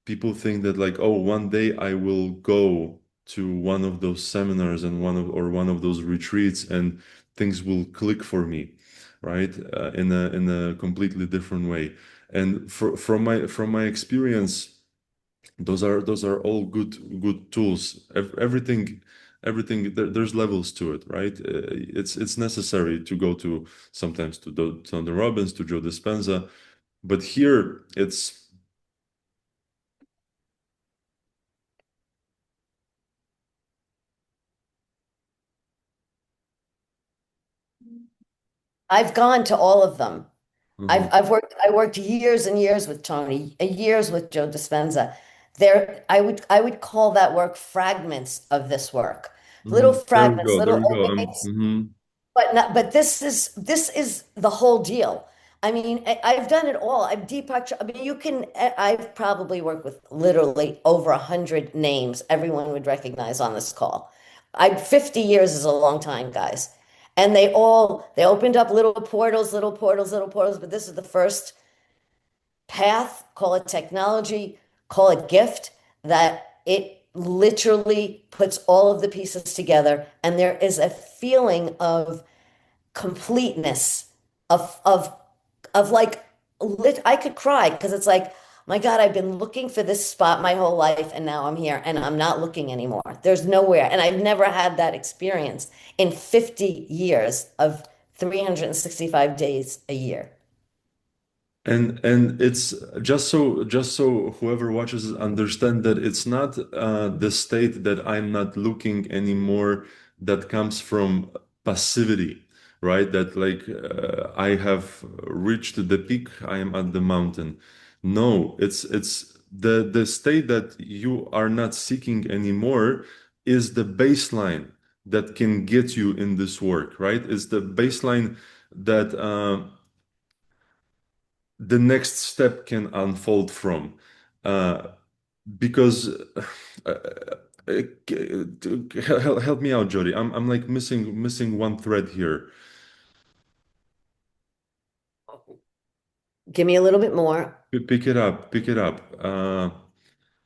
people think that like, oh, one day I will go to one of those seminars and one of those retreats and things will click for me, right? In a completely different way. And from my experience, those are all good tools. Everything there's levels to it, right? It's necessary to go to sometimes to Tony Robbins, to Joe Dispenza, but here it's I've gone to all of them. Mhm, I worked years and years with Tony, years with Joe Dispenza. I would call that work fragments of this work. Little There we fragments, go. There little we go. openings. Mhm. But this is the whole deal. I mean, I've done it all. I've Deepak. I mean, you can. I've probably worked with literally over 100 names. Everyone would recognize on this call. I 50 years is a long time, guys, and they opened up little portals, little portals, little portals. But this is the first path. Call it technology, call it gift. That it literally puts all of the pieces together, and there is a feeling of completeness of like I could cry because it's like, my God, I've been looking for this spot my whole life and now I'm here and I'm not looking anymore. There's nowhere. And I've never had that experience in 50 years of 365 days a year. And it's just so whoever watches understand that it's not the state that I'm not looking anymore that comes from passivity, right? That like I have reached the peak, I am at the mountain. No, it's the state that you are not seeking anymore is the baseline that can get you in this work, right? It's the baseline that the next step can unfold from. Uh, because help me out, Jody. I'm like missing one thread here. Give me a little bit more. Pick it up, pick it up.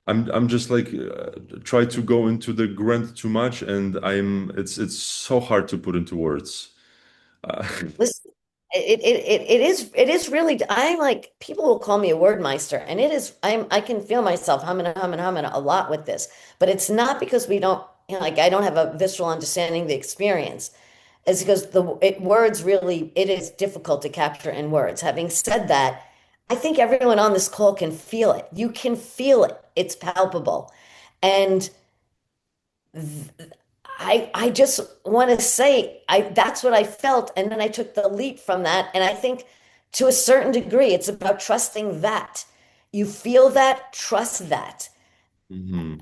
I'm just like try to go into the grunt too much, and it's so hard to put into words. Uh, Listen, it is really, I like, people will call me a word meister, and it is, I can feel myself humming a lot with this, but it's not because we don't, like, I don't have a visceral understanding of the experience. It's because words really, it is difficult to capture in words. Having said that, I think everyone on this call can feel it. You can feel it. It's palpable. And I just want to say I that's what I felt, and then I took the leap from that, and I think to a certain degree it's about trusting that. You feel that, trust that. mhm.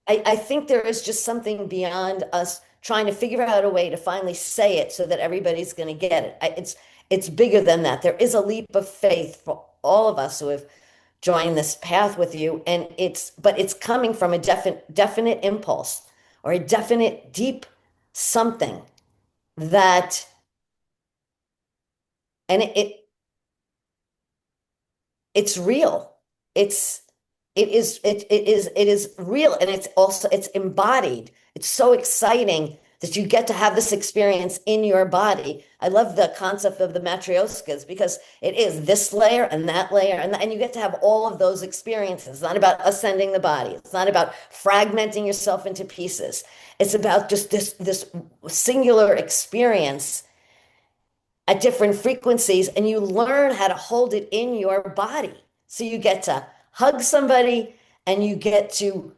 I, I think there is just something beyond us trying to figure out a way to finally say it so that everybody's going to get it. It's bigger than that. There is a leap of faith for all of us who have joined this path with you, and it's coming from a definite impulse or a definite deep something that, and it's real. It's it is real, and it's also it's embodied. It's so exciting that you get to have this experience in your body. I love the concept of the matrioscas because it is this layer and that layer, and you get to have all of those experiences. It's not about ascending the body. It's not about fragmenting yourself into pieces. It's about just this singular experience at different frequencies, and you learn how to hold it in your body. So you get to hug somebody and you get to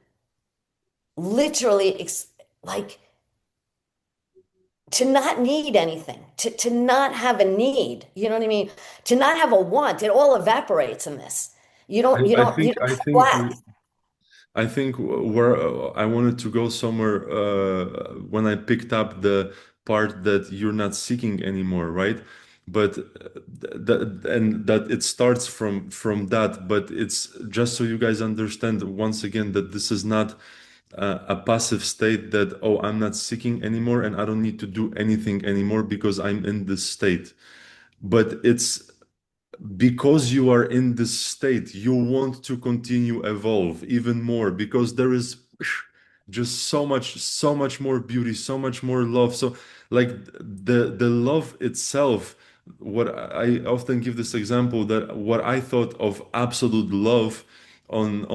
literally like to not need anything, to not have a need. You know what I mean? To not have a want. It all evaporates in this. You don't flat. I think where I wanted to go somewhere when I picked up the part that you're not seeking anymore, right? But and that it starts from that, but it's just so you guys understand once again that this is not a passive state that, oh, I'm not seeking anymore and I don't need to do anything anymore because I'm in this state. But it's because you are in this state, you want to continue evolve even more because there is just so much more beauty, so much more love. So like the love itself, what I often give this example that what I thought of absolute love on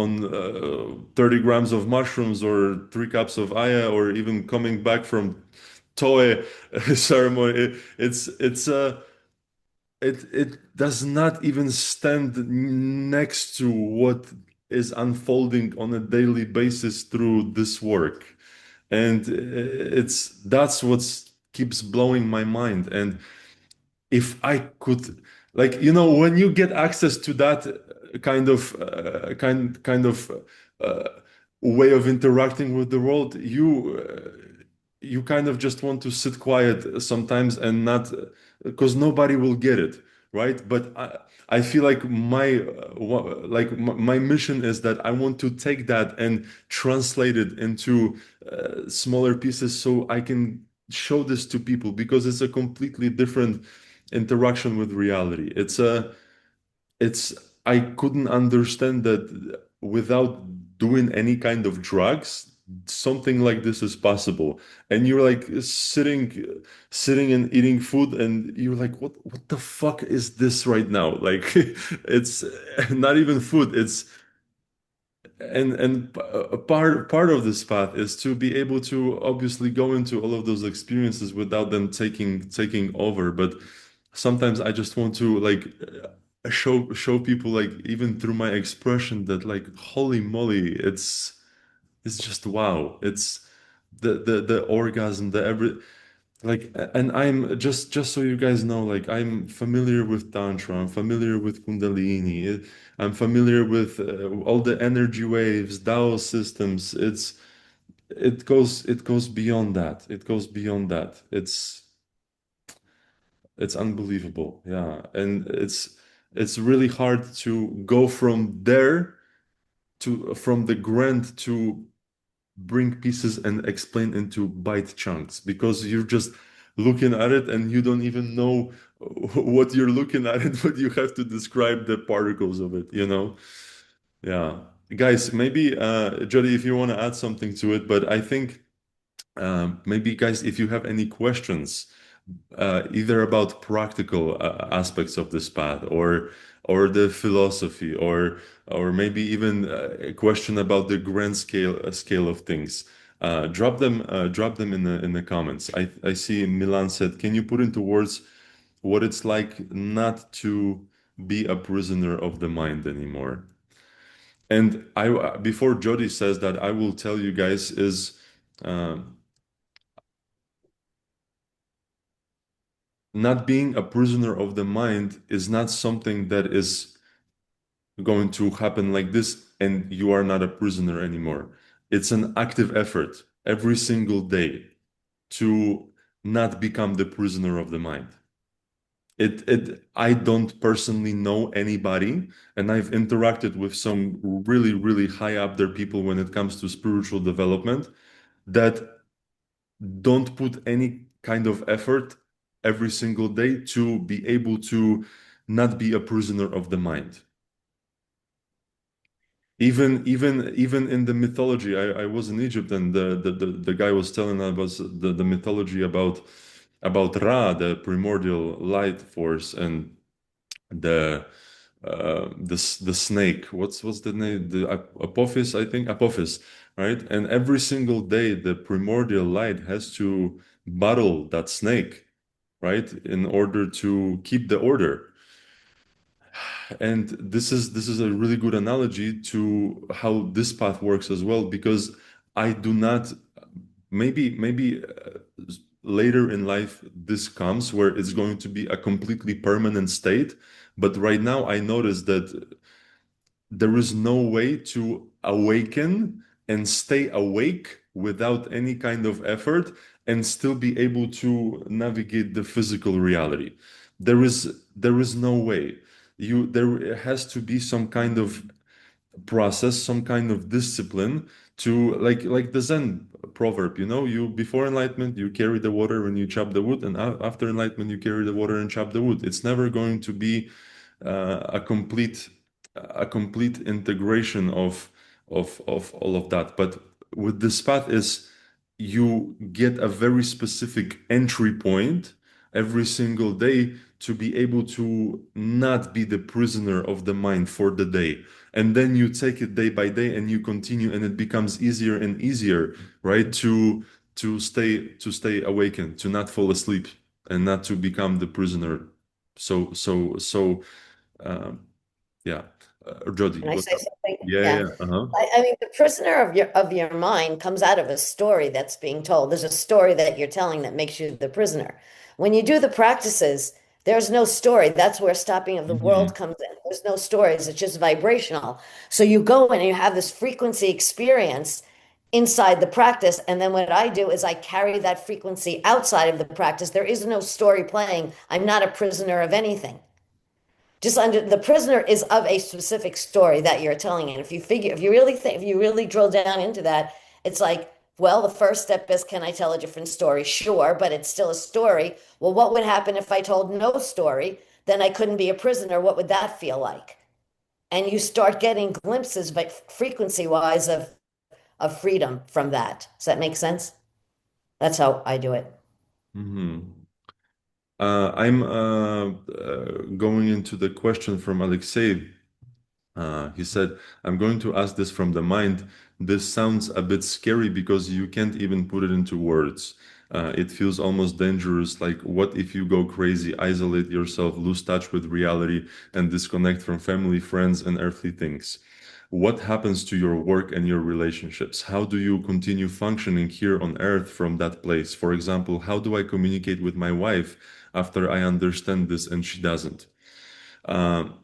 30 grams of mushrooms or 3 cups of aya or even coming back from Toe ceremony, it does not even stand next to what is unfolding on a daily basis through this work. And that's what keeps blowing my mind. And if I could, like, when you get access to that kind of uh, way of interacting with the world, you kind of just want to sit quiet sometimes and not, because nobody will get it, right? But I feel like my mission is that I want to take that and translate it into smaller pieces so I can show this to people because it's a completely different interaction with reality. It's I couldn't understand that without doing any kind of drugs, something like this is possible. And you're like sitting and eating food, and you're like, what the fuck is this right now? Like it's not even food. It's and part of this path is to be able to obviously go into all of those experiences without them taking over. But sometimes I just want to like show people, like, even through my expression, that like, holy moly, it's just wow. It's the orgasm, the every, like, and I'm just so you guys know, like, I'm familiar with Tantra, I'm familiar with Kundalini, I'm familiar with all the energy waves, Tao systems. It goes beyond that. It goes beyond that. It's unbelievable. Yeah. And it's really hard to go from there to from the grand to bring pieces and explain into bite chunks because you're just looking at it and you don't even know what you're looking at it, but you have to describe the particles of it. Yeah. Guys, maybe Jody, if you want to add something to it, but I think maybe guys, if you have any questions, either about practical aspects of this path or the philosophy or maybe even a question about the grand scale of things, drop them in the comments. I see Milan said, can you put into words what it's like not to be a prisoner of the mind anymore? And I before Jody says that, I will tell you guys is uh, not being a prisoner of the mind is not something that is going to happen like this and you are not a prisoner anymore. It's an active effort every single day to not become the prisoner of the mind. I don't personally know anybody, and I've interacted with some really, really high up there people when it comes to spiritual development that don't put any kind of effort every single day to be able to not be a prisoner of the mind. Even in the mythology, I was in Egypt, and the guy was telling us the mythology about Ra, the primordial light force, and the the snake. What's the name? The Apophis, I think. Apophis, right? And every single day, the primordial light has to battle that snake, right, in order to keep the order. And this is a really good analogy to how this path works as well, because I do not, maybe later in life this comes where it's going to be a completely permanent state, but right now I notice that there is no way to awaken and stay awake without any kind of effort and still be able to navigate the physical reality. There is no way. There has to be some kind of process, some kind of discipline to, like the Zen proverb, you before enlightenment you carry the water and you chop the wood, and after enlightenment you carry the water and chop the wood. It's never going to be a complete integration of all of that. But with this path is you get a very specific entry point every single day to be able to not be the prisoner of the mind for the day. And then you take it day by day and you continue, and it becomes easier and easier, right? To stay awakened, to not fall asleep, and not to become the prisoner. So um, yeah. Jody, Can I what? say something? Yeah, Yeah. yeah. Uh-huh. I mean, the prisoner of your mind comes out of a story that's being told. There's a story that you're telling that makes you the prisoner. When you do the practices, there's no story. That's where stopping of the Hmm. world comes in. There's no stories. It's just vibrational. So you go in and you have this frequency experience inside the practice. And then what I do is I carry that frequency outside of the practice. There is no story playing. I'm not a prisoner of anything. Just under the prisoner is of a specific story that you're telling. And if you really drill down into that, it's like, well, the first step is, can I tell a different story? Sure, but it's still a story. Well, what would happen if I told no story? Then I couldn't be a prisoner. What would that feel like? And you start getting glimpses, but frequency wise, of freedom from that. Does that make sense? That's how I do it. Hmm. I'm going into the question from Alexei. He said, I'm going to ask this from the mind. This sounds a bit scary because you can't even put it into words. It feels almost dangerous. Like, what if you go crazy, isolate yourself, lose touch with reality, and disconnect from family, friends, and earthly things? What happens to your work and your relationships? How do you continue functioning here on earth from that place? For example, how do I communicate with my wife after I understand this and she doesn't? Um,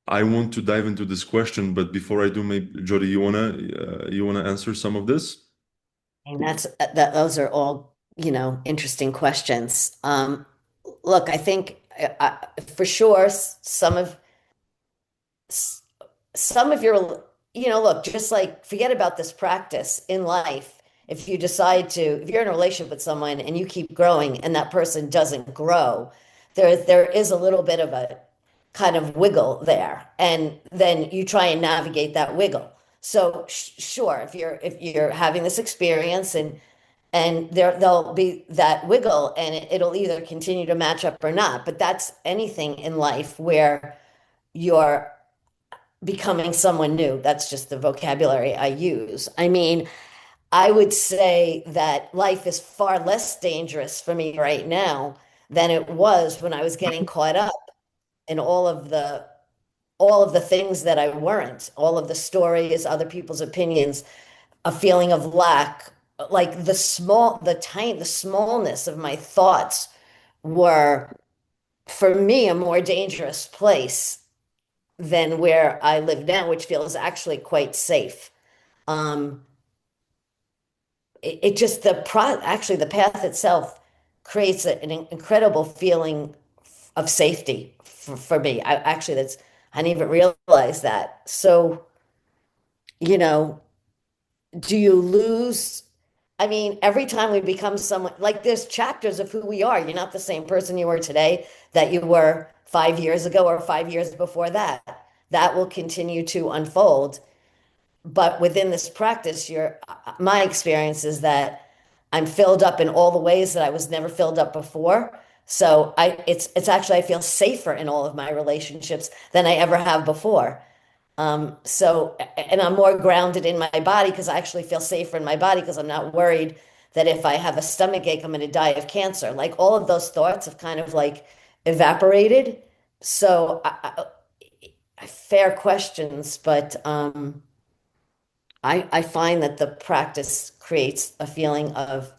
I want to dive into this question, but before I do, maybe Jody, you wanna answer some of this? And those are all, interesting questions. Look, I think for sure s- some of your, look, just like forget about this practice in life. If you're in a relationship with someone and you keep growing and that person doesn't grow, there is a little bit of a kind of wiggle there, and then you try and navigate that wiggle. So sure, if you're having this experience and there'll be that wiggle, and it'll either continue to match up or not. But that's anything in life where you're becoming someone new. That's just the vocabulary I use. I mean, I would say that life is far less dangerous for me right now than it was when I was getting caught up in all of the things that I weren't, all of the stories, other people's opinions, a feeling of lack, like the smallness of my thoughts were, for me, a more dangerous place than where I live now, which feels actually quite safe. Um, it just actually the path itself creates an incredible feeling of safety for me. I didn't even realize that. So, you know, do you lose? I mean, every time we become someone, like there's chapters of who we are. You're not the same person you were today that you were 5 years ago or 5 years before that. That will continue to unfold. But within this practice, my experience is that I'm filled up in all the ways that I was never filled up before. So it's actually, I feel safer in all of my relationships than I ever have before. And I'm more grounded in my body because I actually feel safer in my body because I'm not worried that if I have a stomach ache, I'm going to die of cancer. Like all of those thoughts have kind of like evaporated. So fair questions, but I find that the practice creates a feeling of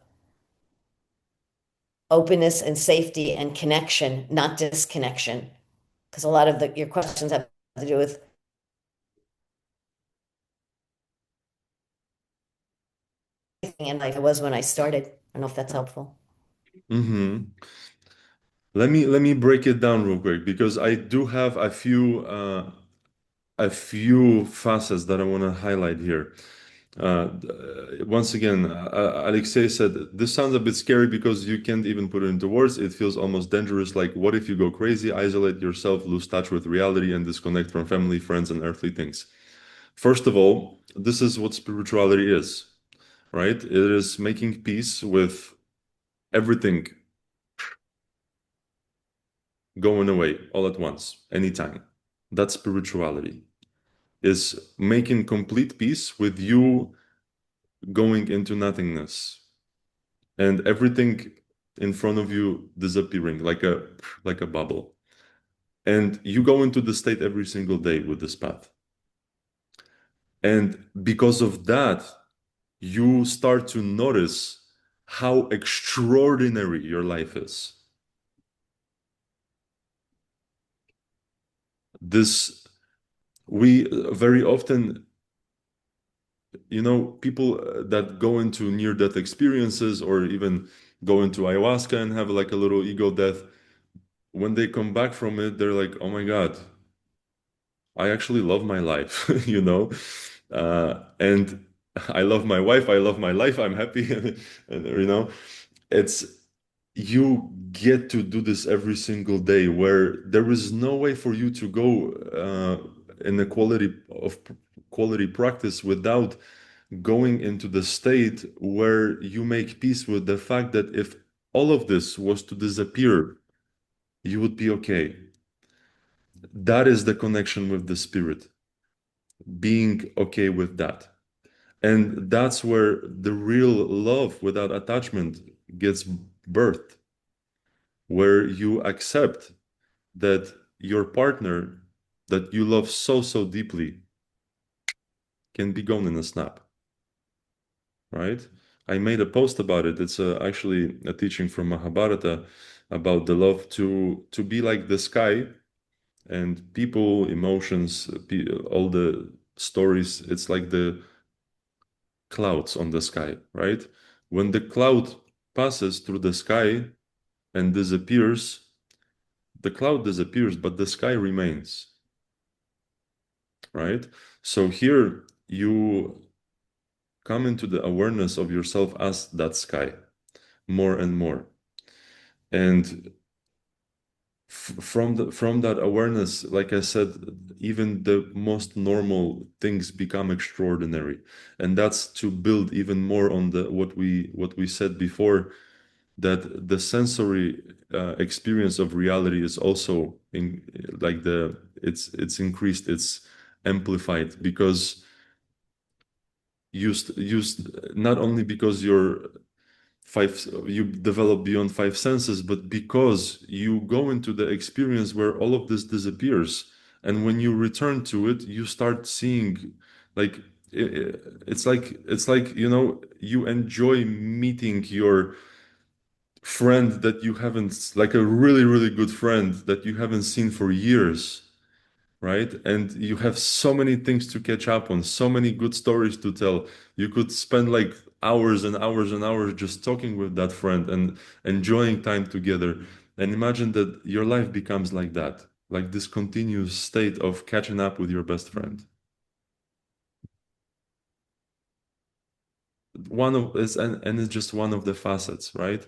openness and safety and connection, not disconnection. Because a lot of your questions have to do with in life I was when I started. I don't know if that's helpful. Hmm. Let me break it down real quick because I do have a few facets that I want to highlight here. Once again, Alexei said, this sounds a bit scary because you can't even put it into words. It feels almost dangerous. Like, what if you go crazy, isolate yourself, lose touch with reality, and disconnect from family, friends, and earthly things? First of all, this is what spirituality is, right? It is making peace with everything going away all at once, anytime. That's spirituality, is making complete peace with you going into nothingness and everything in front of you disappearing like a bubble. And you go into the state every single day with this path. And because of that, you start to notice how extraordinary your life is. This we very often, people that go into near-death experiences or even go into ayahuasca and have like a little ego death, when they come back from it, they're like, oh my God, I actually love my life, and I love my wife, I love my life, I'm happy, and it's you get to do this every single day where there is no way for you to go in a quality practice without going into the state where you make peace with the fact that if all of this was to disappear, you would be okay. That is the connection with the spirit, being okay with that. And that's where the real love without attachment gets birthed, where you accept that your partner that you love so, so deeply can be gone in a snap, right? I made a post about it. It's actually a teaching from Mahabharata about the love to be like the sky and people, emotions, all the stories. It's like the clouds on the sky, right? When the cloud passes through the sky and disappears, the cloud disappears, but the sky remains, right? So here you come into the awareness of yourself as that sky more and more. And from that awareness, like I said, even the most normal things become extraordinary. And that's to build even more on the what we said before, that the sensory experience of reality is also in like it's increased, it's amplified because used not only because you develop beyond five senses, but because you go into the experience where all of this disappears, and when you return to it, you start seeing like it's like you enjoy meeting your friend that you haven't, like a really, really good friend that you haven't seen for years, right? And you have so many things to catch up on, so many good stories to tell. You could spend like hours and hours and hours just talking with that friend and enjoying time together. And imagine that your life becomes like that, like this continuous state of catching up with your best friend. One of it's and it's just one of the facets, right?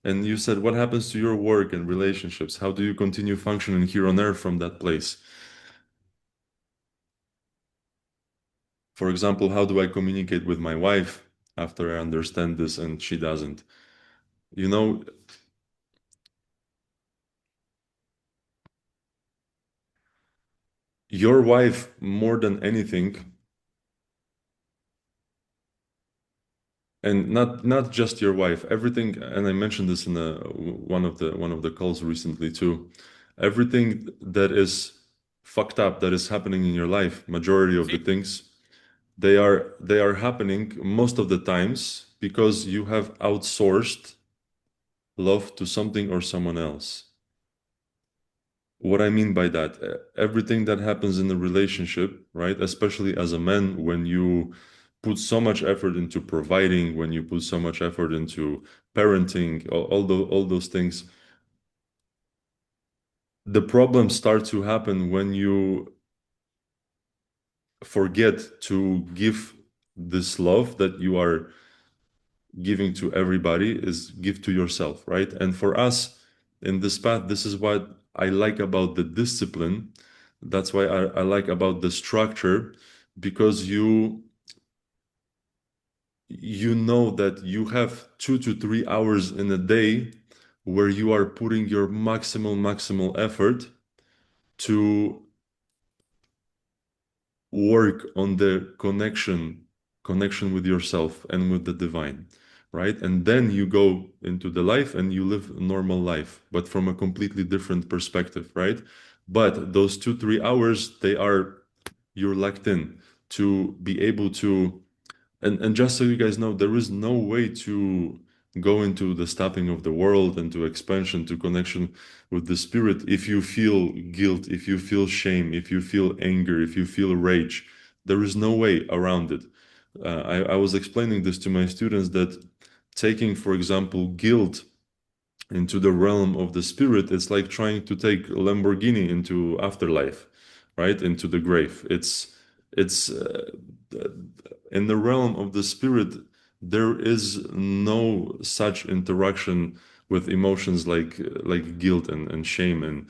And you said, what happens to your work and relationships? How do you continue functioning here on Earth from that place? For example, how do I communicate with my wife after I understand this and she doesn't? You know, your wife, more than anything, and not just your wife, everything, and I mentioned this in one of the calls recently too. Everything that is fucked up that is happening in your life, majority of the things, they are happening most of the times because you have outsourced love to something or someone else. What I mean by that, everything that happens in a relationship, right? Especially as a man, when you put so much effort into providing, when you put so much effort into parenting, all those things, the problems start to happen when you forget to give this love that you are giving to everybody is give to yourself, right? And for us in this path, this is what I like about the discipline. That's why I like about the structure, because you know that you have 2 to 3 hours in a day where you are putting your maximal effort to work on the connection with yourself and with the divine, right? And then you go into the life and you live a normal life, but from a completely different perspective, right? But those 2 3 hours, they are, you're locked in to be able to, and just so you guys know, there is no way to go into the stopping of the world and to expansion, to connection with the spirit, if you feel guilt, if you feel shame, if you feel anger, if you feel rage. There is no way around it. I was explaining this to my students that taking, for example, guilt into the realm of the spirit, it's like trying to take Lamborghini into afterlife, right? Into the grave. It's in the realm of the spirit, there is no such interaction with emotions like guilt and shame, and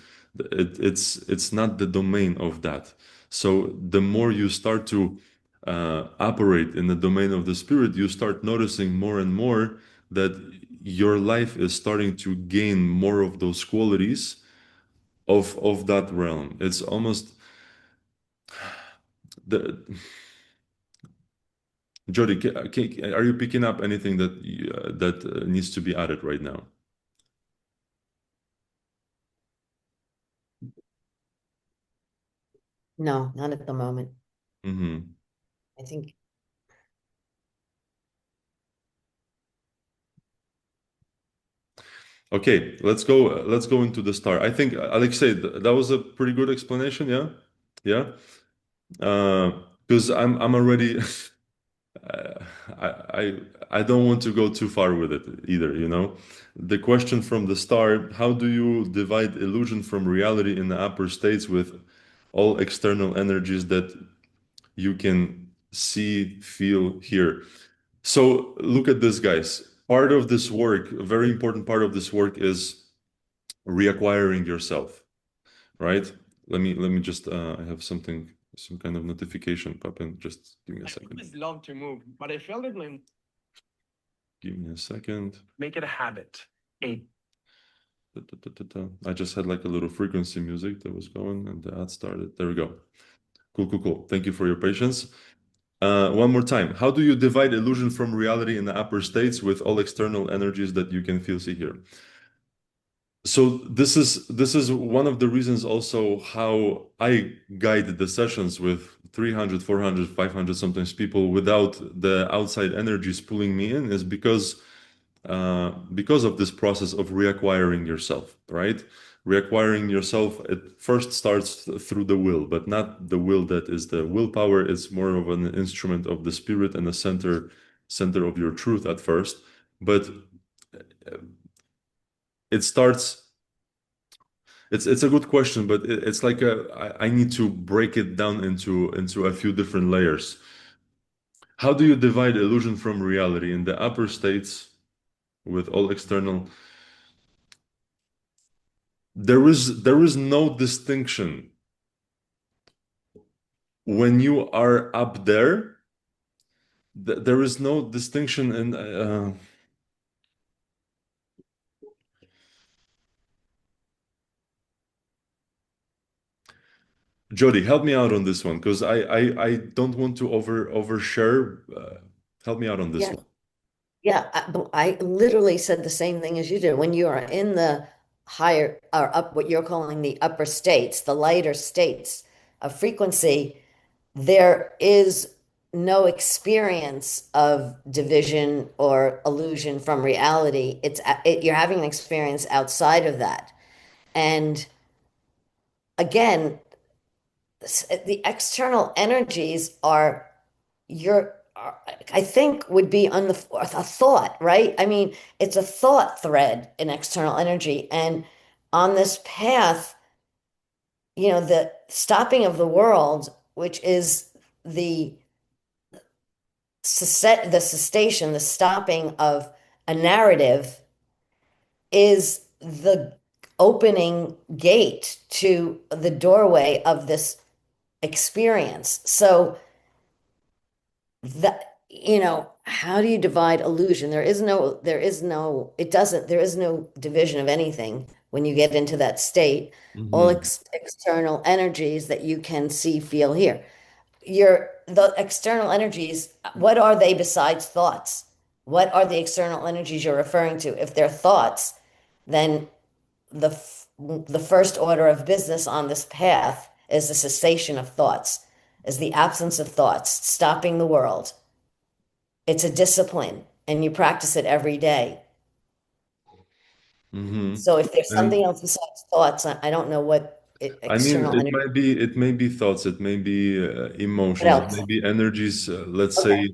it's not the domain of that. So the more you start to operate in the domain of the spirit, you start noticing more and more that your life is starting to gain more of those qualities of that realm. It's almost the Jody, are you picking up anything that needs to be added right now? No, not at the moment. Hmm. I think, Okay, let's go into the star. I think Alexei, that was a pretty good explanation, yeah? Yeah. Because I'm already I I don't want to go too far with it either, you know. The question from the start, how do you divide illusion from reality in the upper states with all external energies that you can see, feel, hear? So look at this, guys. Part of this work, a very important part of this work is reacquiring yourself, right? Let me just I have something, some kind of notification pop in. Just give me a I second. always love to move, but I felt it like Give me a second. make it a habit. A I just had like a little frequency music that was going and the ad started. There we go. Cool. Thank you for your patience. One more time. How do you divide illusion from reality in the upper states with all external energies that you can feel, see, hear? So this is one of the reasons also how I guide the sessions with 300, 400, 500 sometimes people without the outside energies pulling me in, is because of this process of reacquiring yourself, right? Reacquiring yourself, it first starts through the will, but not the will that is the willpower. It's more of an instrument of the spirit and the center of your truth at first. But it starts. It's a good question, but it's like I need to break it down into a few different layers. How do you divide illusion from reality in the upper states with all external? There is no distinction when you are up there. There is no distinction in Jody, help me out on this one, because I don't want to overshare. Help me out on this yeah, one. yeah. I literally said the same thing as you did. When you are in the higher or up, what you're calling the upper states, the lighter states of frequency, there is no experience of division or illusion from reality. You're having an experience outside of that. And again, the external energies are your I think would be on a thought, right? I mean, it's a thought thread in external energy. And on this path, the stopping of the world, which is the the cessation, the stopping of a narrative, is the opening gate to the doorway of this experience. So that, how do you divide illusion? There is no division of anything when you get into that state. All Hmm. external energies that you can see, feel, hear. The external energies, what are they besides thoughts? What are the external energies you're referring to? If they're thoughts, then the first order of business on this path is the cessation of thoughts, is the absence of thoughts, stopping the world. It's a discipline, and you practice it every day. Hmm. So if there's something And else besides thoughts, I don't know what I mean, external energy. it may be thoughts, it may be What emotions, else? maybe energies. Let's Okay.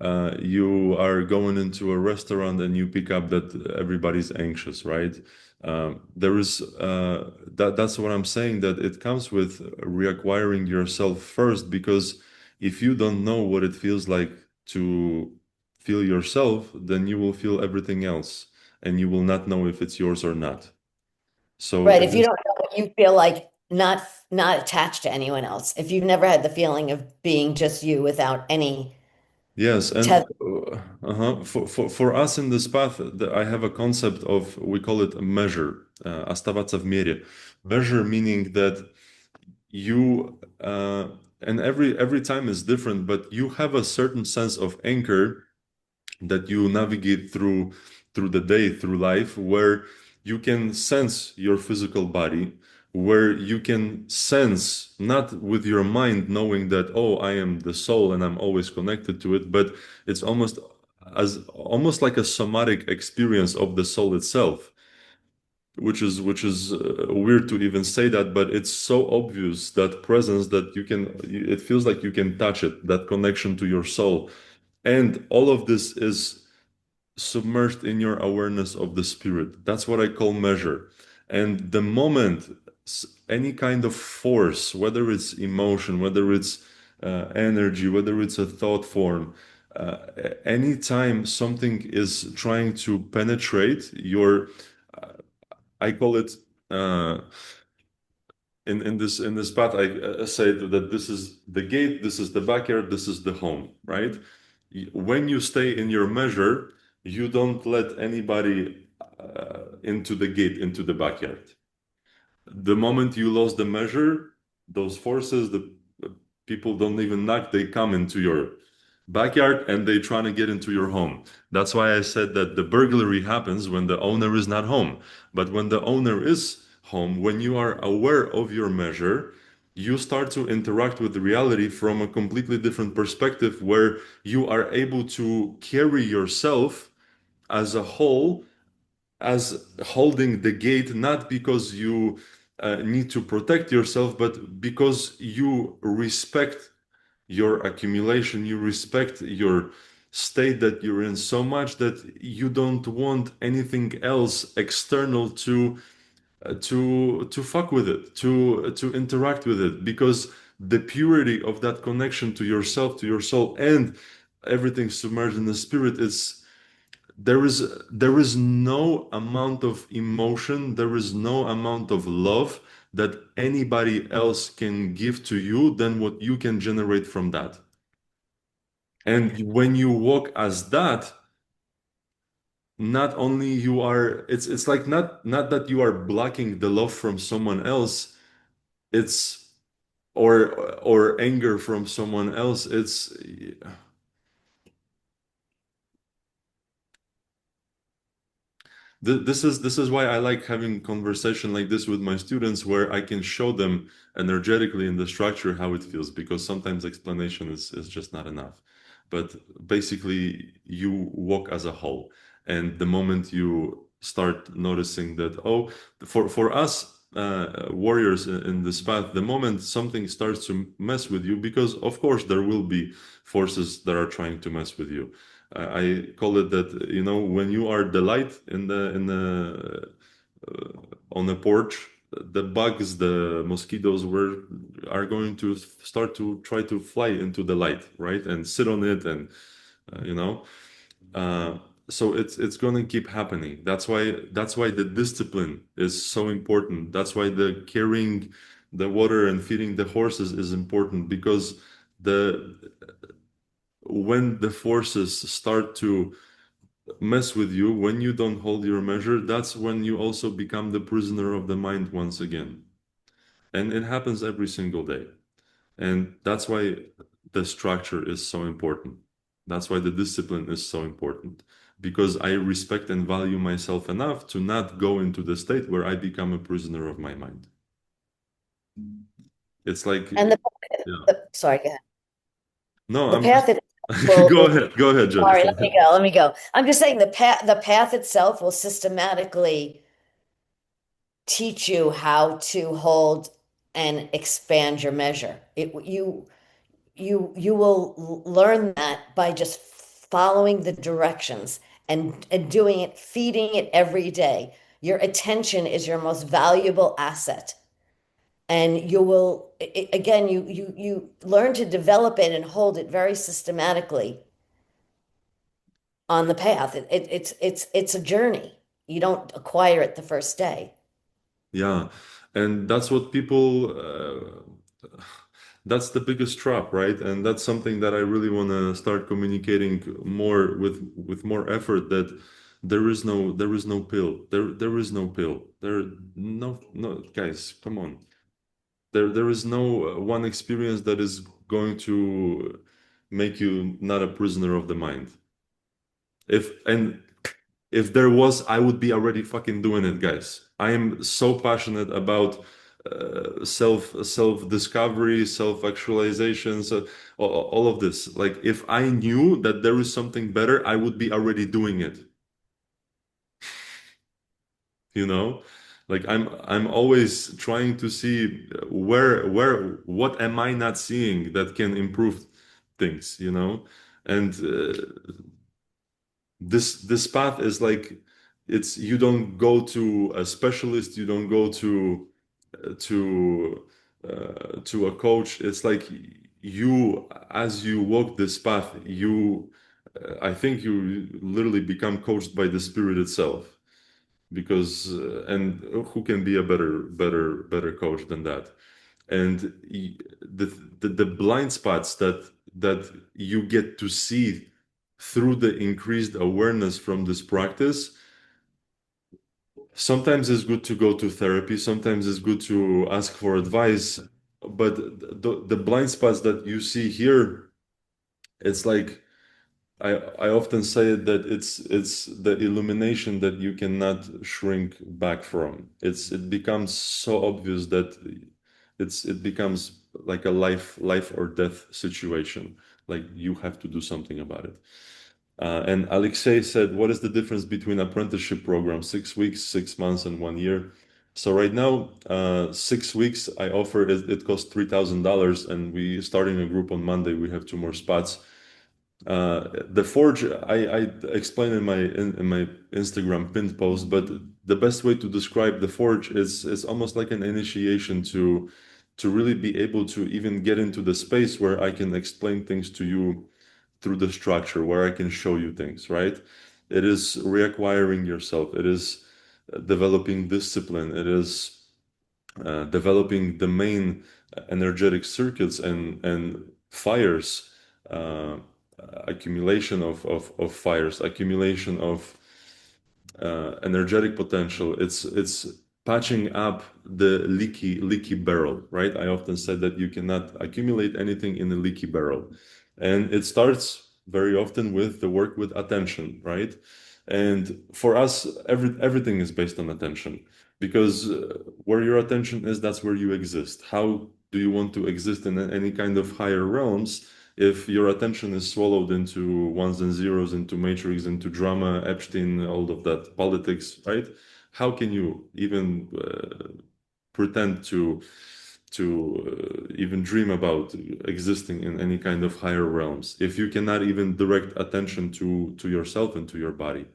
say you are going into a restaurant and you pick up that everybody's anxious, right? There is that's what I'm saying, that it comes with reacquiring yourself first, because if you don't know what it feels like to feel yourself, then you will feel everything else, and you will not know if it's yours or not. So Right. it If you is. don't know what you feel like, not attached to anyone else. If you've never had the feeling of being just you without any Yes, and tether. for us in this path, I have a concept of, we call it a measure, оставаться в мере. Measure meaning that you and every time is different, but you have a certain sense of anchor that you navigate through the day, through life, where you can sense your physical body, where you can sense, not with your mind knowing that, oh, I am the soul and I'm always connected to it, but it's almost like a somatic experience of the soul itself, which is weird to even say that, but it's so obvious, that presence, that it feels like you can touch it, that connection to your soul. And all of this is submerged in your awareness of the spirit. That's what I call measure. And the moment any kind of force, whether it's emotion, whether it's energy, whether it's a thought form, anytime something is trying to penetrate your, I call it, uh, in this path, I say that this is the gate, this is the backyard, this is the home, right? When you stay in your measure, you don't let anybody into the gate, into the backyard. The moment you lost the measure, those forces, the people don't even knock, they come into your backyard and they trying to get into your home. That's why I said that the burglary happens when the owner is not home. But when the owner is home, when you are aware of your measure, you start to interact with the reality from a completely different perspective, where you are able to carry yourself as a whole, as holding the gate, not because you need to protect yourself, but because you respect your accumulation, you respect your state that you're in so much that you don't want anything else external to fuck with it, to interact with it, because the purity of that connection to yourself, to your soul, and everything submerged in the spirit, is there is no amount of emotion, there is no amount of love that anybody else can give to you than what you can generate from that. And when you walk as that, not only you are, it's like, not that you are blocking the love from someone else, it's or anger from someone else. It's this is why I like having conversation like this with my students, where I can show them energetically in the structure how it feels, because sometimes explanation is just not enough. But basically, you walk as a whole, and the moment you start noticing that, oh, for us, warriors in this path, the moment something starts to mess with you, because of course there will be forces that are trying to mess with you. I call it that, you know, when you are the light in the on the porch, the bugs, the mosquitoes are going to start to try to fly into the light, right? And sit on it and you know. Uh, so it's going to keep happening. That's why the discipline is so important. That's why the carrying the water and feeding the horses is important, because the when the forces start to mess with you, when you don't hold your measure, that's when you also become the prisoner of the mind once again. And it happens every single day. And that's why the structure is so important. That's why the discipline is so important, because I respect and value myself enough to not go into the state where I become a prisoner of my mind. It's like, And yeah. sorry, go ahead. No, The I'm just, path itself go ahead, Jody. sorry, let me go. I'm just saying the path itself will systematically teach you how to hold and expand your measure. You will learn that by just following the directions and doing it, feeding it every day. Your attention is your most valuable asset. And you will again you learn to develop it and hold it very systematically on the path. It's a journey. You don't acquire it the first day. Yeah, and that's what people, that's the biggest trap, right? And that's something that I really want to start communicating more with more effort, that there is no pill. There is no pill. No guys, come on. There is no one experience that is going to make you not a prisoner of the mind. If there was, I would be already fucking doing it, guys. I am so passionate about self discovery, self actualization, so all of this. Like, if I knew that there is something better, I would be already doing it. You know, like I'm always trying to see what am I not seeing that can improve things. You know, and this path is like, it's, you don't go to a specialist, you don't go uh, to to a coach. It's like, you, as you walk this path, you I think you literally become coached by the spirit itself, because and who can be a better coach than that? And the blind spots that you get to see through the increased awareness from this practice, sometimes it's good to go to therapy, sometimes it's good to ask for advice, but the blind spots that you see here, it's like, I often say that it's the illumination that you cannot shrink back from. It becomes so obvious that it becomes like a life or death situation. Like, you have to do something about it. And Alexei said, "What is the difference between apprenticeship program, 6 weeks, 6 months, and 1 year?" So right now, 6 weeks I offer it. It costs $3,000, and we starting a group on Monday. We have two more spots. The forge, I explained in my Instagram pinned post, but the best way to describe the forge is almost like an initiation to really be able to even get into the space where I can explain things to you through the structure, where I can show you things, right? It is reacquiring yourself. It is developing discipline. It is developing the main energetic circuits and fires, uh, accumulation of fires, accumulation of energetic potential. It's patching up the leaky barrel, right? I often said that you cannot accumulate anything in a leaky barrel, and it starts very often with the work with attention, right? And for us, everything is based on attention, because where your attention is, that's where you exist. How do you want to exist in any kind of higher realms if your attention is swallowed into ones and zeros, into matrix, into drama, Epstein, all of that politics, right? How can you even pretend to even dream about existing in any kind of higher realms, if you cannot even direct attention to yourself and to your body,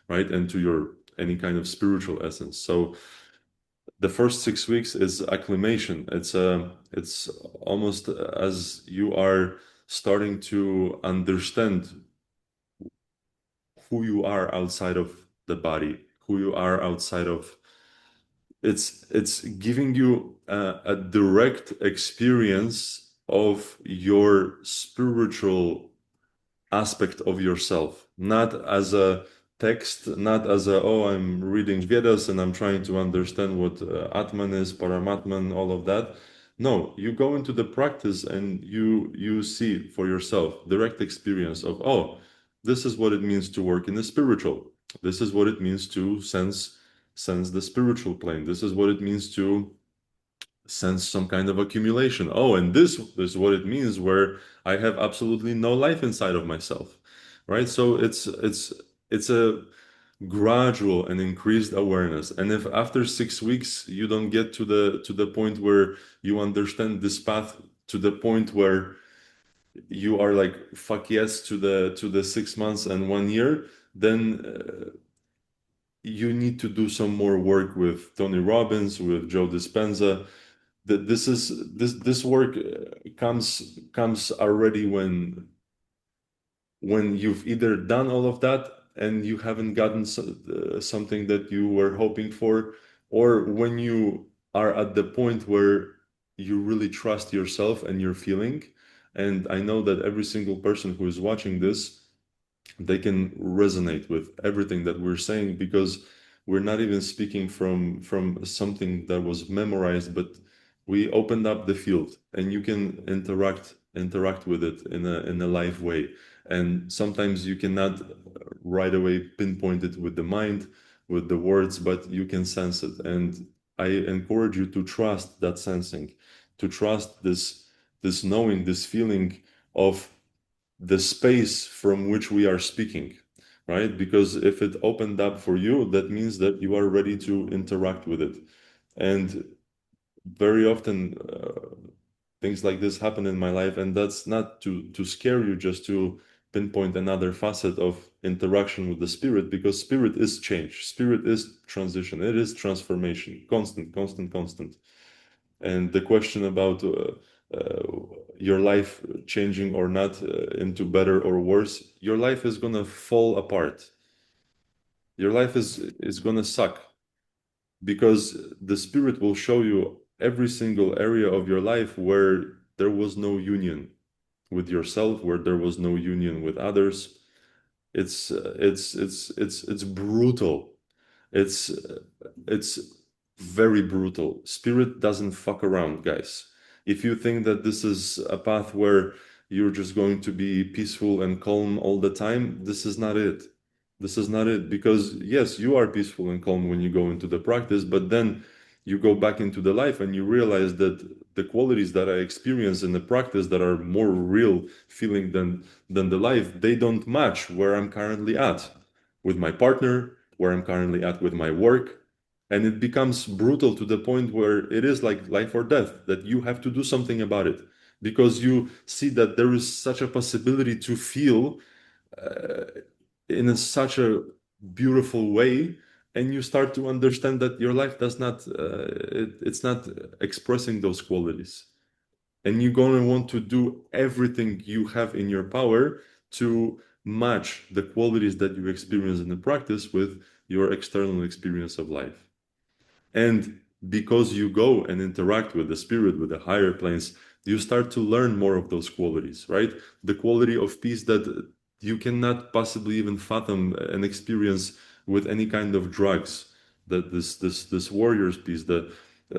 right, and to your any kind of spiritual essence. So the first 6 weeks is acclimation. It's almost as you are starting to understand who you are outside of the body, who you are outside of. It's giving you a direct experience of your spiritual aspect of yourself, not as a text, not as a, oh, I'm reading Vedas and I'm trying to understand what Atman is, Paramatman, all of that. No, you go into the practice and you see for yourself direct experience of, oh, this is what it means to work in the spiritual. This is what it means to sense the spiritual plane. This is what it means to sense some kind of accumulation. Oh, and this is what it means where I have absolutely no life inside of myself, right? So it's a gradual and increased awareness. And if after 6 weeks you don't get to the point where you understand this path to the point where you are like fuck yes to the 6 months and 1 year, then you need to do some more work with Tony Robbins, with Joe Dispenza. This work comes already when you've either done all of that and you haven't gotten something that you were hoping for, or when you are at the point where you really trust yourself and your feeling. And I know that every single person who is watching this, they can resonate with everything that we're saying, because we're not even speaking from something that was memorized, but we opened up the field and you can interact with it in a live way. And sometimes you cannot right away pinpoint it with the mind, with the words, but you can sense it. And I encourage you to trust that sensing, to trust this knowing, this feeling of the space from which we are speaking, right? Because if it opened up for you, that means that you are ready to interact with it. And very often things like this happen in my life, and that's not to scare you, just to pinpoint another facet of interaction with the spirit, because spirit is change, spirit is transition, it is transformation, constant, constant, constant. And the question about uh, your life changing or not into better or worse, your life is gonna fall apart. Your life is gonna suck, because the spirit will show you every single area of your life where there was no union with yourself, where there was no union with others. It's brutal. It's it's very brutal. Spirit doesn't fuck around, guys. If you think that this is a path where you're just going to be peaceful and calm all the time, this is not it. This is not it. Because yes, you are peaceful and calm when you go into the practice, but then you go back into the life and you realize that the qualities that I experience in the practice that are more real feeling than the life, they don't match where I'm currently at with my partner, where I'm currently at with my work. And it becomes brutal to the point where it is like life or death, that you have to do something about it, because you see that there is such a possibility to feel uh, in such a beautiful way, and you start to understand that your life does not it's not expressing those qualities, and you're going to want to do everything you have in your power to match the qualities that you experience in the practice with your external experience of life. And because you go and interact with the spirit, with the higher planes, you start to learn more of those qualities, right? The quality of peace that you cannot possibly even fathom and experience with any kind of drugs. That this warrior's peace, the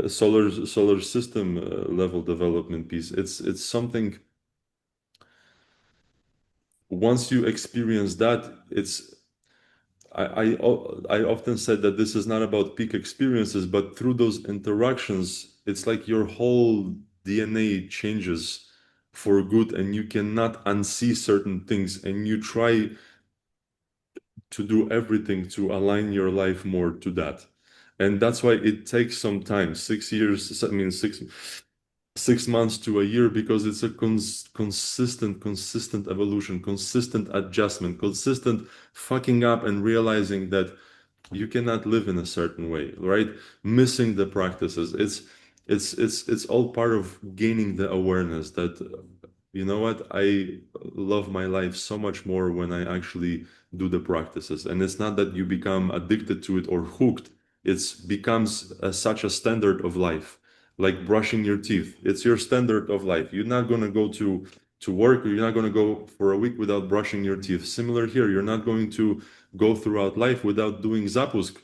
solar system level development piece. It's something. Once you experience that, it's I often said that this is not about peak experiences, but through those interactions, it's like your whole DNA changes for good, and you cannot unsee certain things, and you try to do everything to align your life more to that. And that's why it takes some time, 6 years, I mean, 6 months to a year, because it's a consistent evolution, consistent adjustment, consistent fucking up and realizing that you cannot live in a certain way, right? Missing the practices. It's all part of gaining the awareness that you know what, I love my life so much more when I actually do the practices. And it's not that you become addicted to it or hooked. It's becomes such a standard of life, like brushing your teeth. It's your standard of life. You're not going to go to work, or you're not going to go for a week without brushing your teeth. Similar here, you're not going to go throughout life without doing zapusk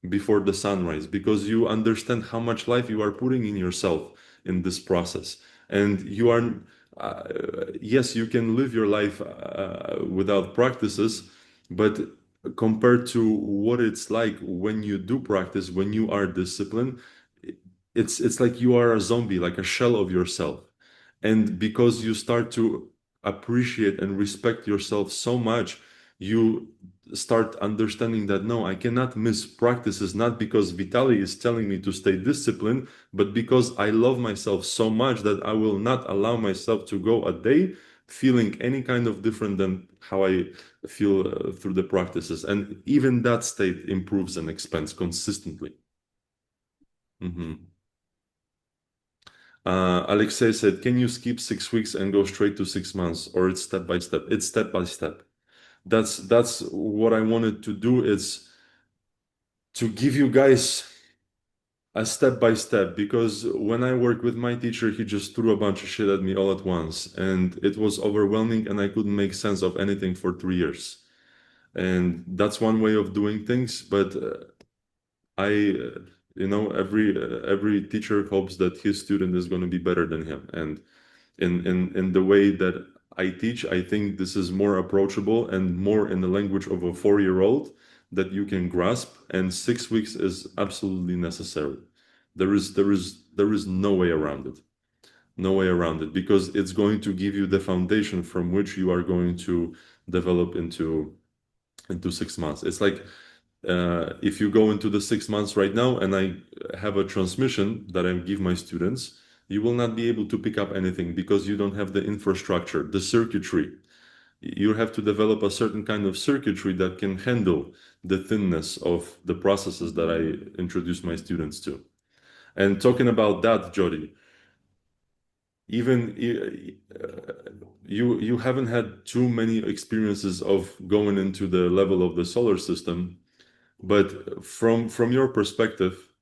before the sunrise, because you understand how much life you are putting in yourself in this process. And you are, yes, you can live your life without practices, but compared to what it's like when you do practice, when you are disciplined, it's like you are a zombie, like a shell of yourself. And because you start to appreciate and respect yourself so much, you start understanding that no, I cannot miss practices, not because Vitaly is telling me to stay disciplined, but because I love myself so much that I will not allow myself to go a day feeling any kind of different than how I feel through the practices. And even that state improves and expands consistently. Mhm. Alexei said, can you skip 6 weeks and go straight to 6 months, or it's step by step? It's step by step. That's what I wanted to do, is to give you guys a step by step, because when I worked with my teacher, he just threw a bunch of shit at me all at once, and it was overwhelming, and I couldn't make sense of anything for 3 years. And that's one way of doing things, but every teacher hopes that his student is going to be better than him. And in the way that I teach, I think this is more approachable and more in the language of a 4-year-old that you can grasp. And 6 weeks is absolutely necessary. There is no way around it. No way around it, because it's going to give you the foundation from which you are going to develop into 6 months. It's like if you go into the 6 months right now and I have a transmission that I give my students, you will not be able to pick up anything because you don't have the infrastructure, the circuitry. You have to develop a certain kind of circuitry that can handle the thinness of the processes that I introduce my students to. And talking about that, Jody, even you haven't had too many experiences of going into the level of the solar system, but from your perspective,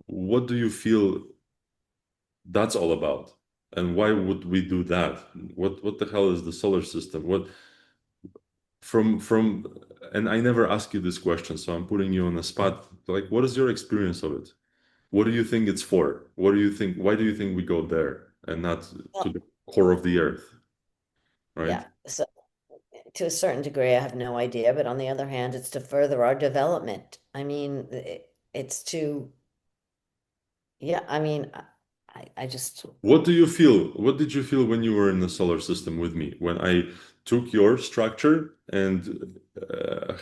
what do you feel that's all about? And why would we do that? What the hell is the solar system? What from and I never ask you this question, so I'm putting you on the spot. Like, what is your experience of it? What do you think it's for? What do you think? Why do you think we go there and not to Well, the core of the earth, right? yeah. So to a certain degree, I have no idea, but on the other hand, it's to further our development. I mean, it's to, yeah, I mean, I just, What do you feel? What did you feel when you were in the solar system with me? When I took your structure and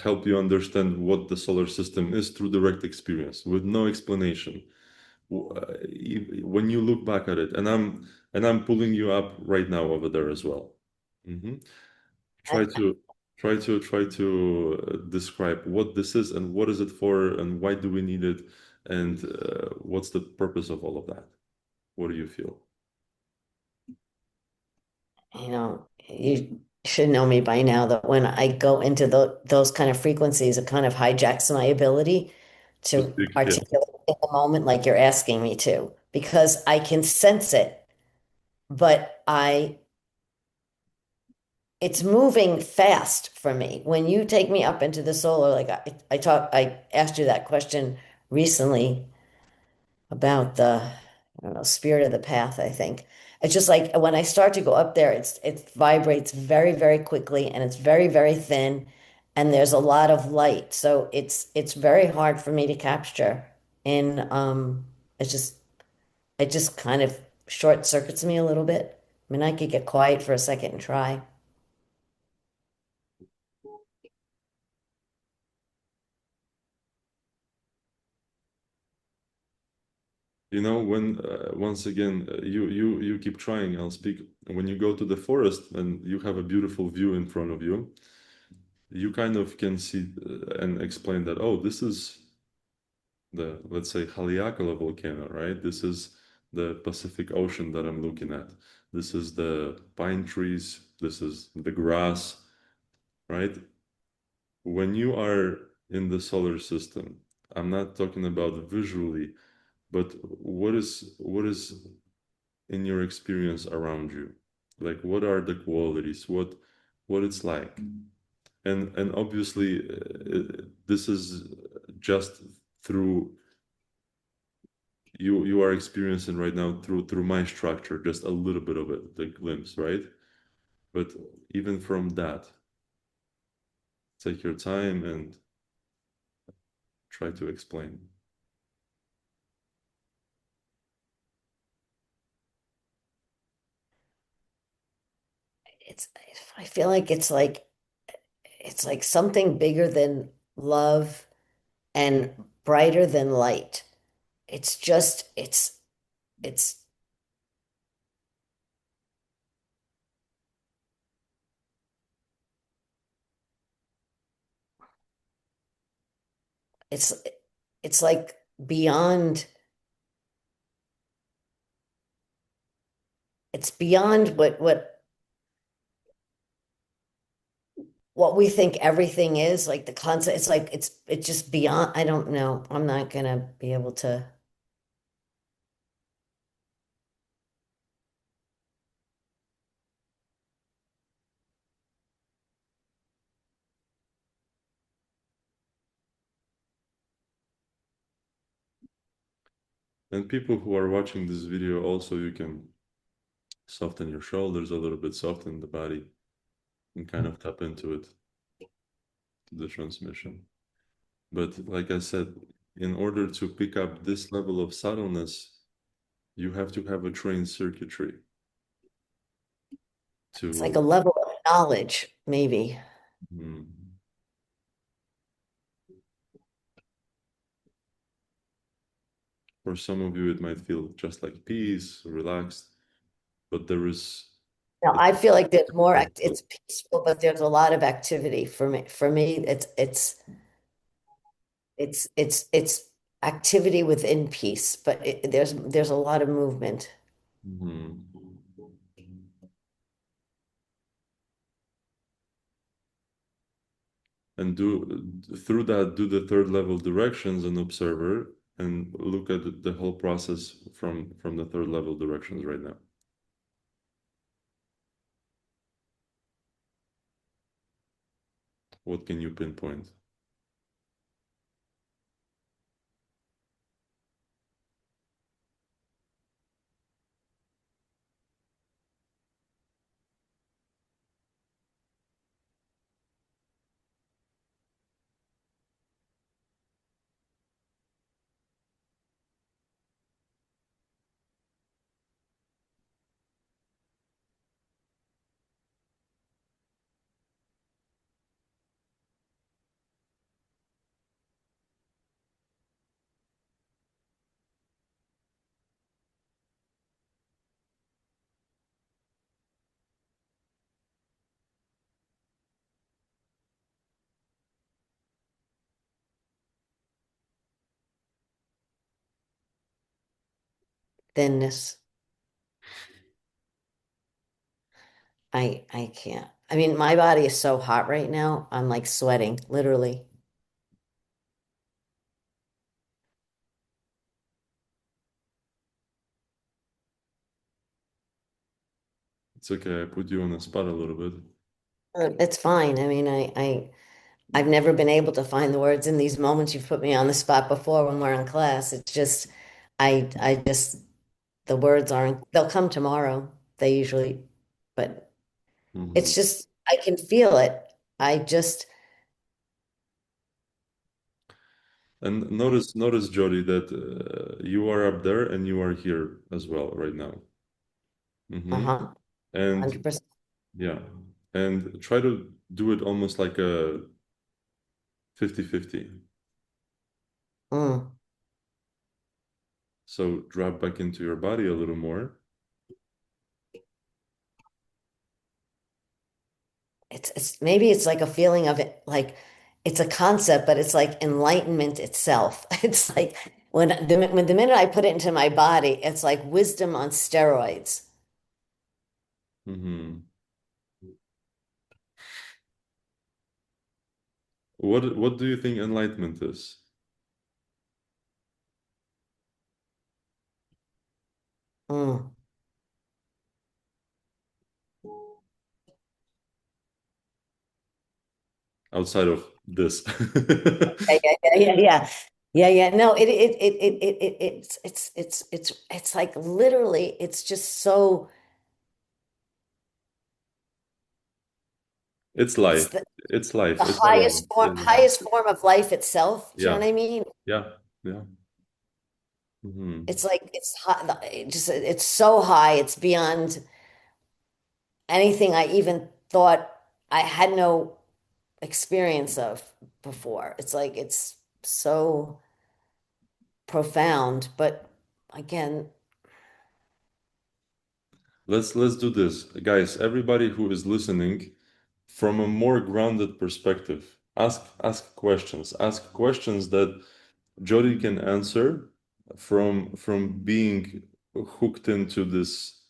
helped you understand what the solar system is through direct experience with no explanation. When you look back at it, and I'm pulling you up right now over there as well. Mhm. Try I, to try to describe what this is and what is it for and why do we need it, and what's the purpose of all of that? What do you feel? you should know me by now that when I go into those kind of frequencies, it kind of hijacks my ability To to speak, yeah. articulate in the moment like you're asking me to, because I can sense it, but it's moving fast for me. When you take me up into the solar, like I asked you that question recently about the, I don't know, spirit of the path, I think. It's just like when I start to go up there, it vibrates very, very quickly and it's very, very thin and there's a lot of light. So it's very hard for me to capture. And it's just it just kind of short circuits me a little bit. I mean, I could get quiet for a second and try. You know, when once again you keep trying, I'll speak. When you go to the forest and you have a beautiful view in front of you, you kind of can see and explain that, oh, this is the, let's say, Haleakala volcano, right? This is the Pacific Ocean that I'm looking at. This is the pine trees. This is the grass, right? When you are in the solar system, I'm not talking about visually, but what is in your experience around you? Like, what are the qualities? What it's like? And obviously, this is just through you are experiencing right now through my structure, just a little bit of it, the glimpse, right? But even from that, take your time and try to explain. It's, I feel like it's like something bigger than love and brighter than light. It's just it's it's it's like beyond it's beyond what we think everything is, like the concept. It's like it's just beyond. I don't know. I'm not gonna be able to. And people who are watching this video also, you can soften your shoulders a little bit, soften the body, and kind of tap into it, to the transmission. But like I said, in order to pick up this level of subtleness, you have to have a trained circuitry It's like a to. level of knowledge, maybe. Hmm. For some of you, it might feel just like peace, relaxed, but there is, Now, it's I feel like there's more. also. It's peaceful, but there's a lot of activity for me. For me, it's activity within peace, but there's a lot of movement. Mhm. And do through that, do the third level directions and observer and look at the whole process from the third level directions right now. What can you pinpoint? Thinness. I can't. I mean, my body is so hot right now. I'm like sweating, literally. It's okay, I put you on the spot a little bit. It's fine. I mean, I've never been able to find the words in these moments. You've put me on the spot before when we're in class. It's just, I just, the words aren't, they'll come tomorrow. They usually, but Mhm. it's just, I can feel it. I just, And notice, Jody, that you are up there and you are here as well right now. uh-huh, And 100%. yeah, and try to do it almost like a 50-50. Mm. So drop back into your body a little more. It's maybe it's like a feeling of it, like it's a concept, but it's like enlightenment itself. It's like when the minute I put it into my body, it's like wisdom on steroids. Hmm. What do you think enlightenment is? Mm. Outside of this. Yeah, yeah, yeah, yeah, yeah. Yeah, yeah. No, it's like literally, it's just so It's it's life. It's life. the It's alive. highest form of life itself. Do you know Yeah. what I mean? Yeah. Yeah. Hmm. It's like it's high, it's so high, it's beyond anything I even thought I had no experience of before. It's like it's so profound, but again, Let's do this. Guys, everybody who is listening, from a more grounded perspective, ask questions. Ask questions that Jody can answer from being hooked into this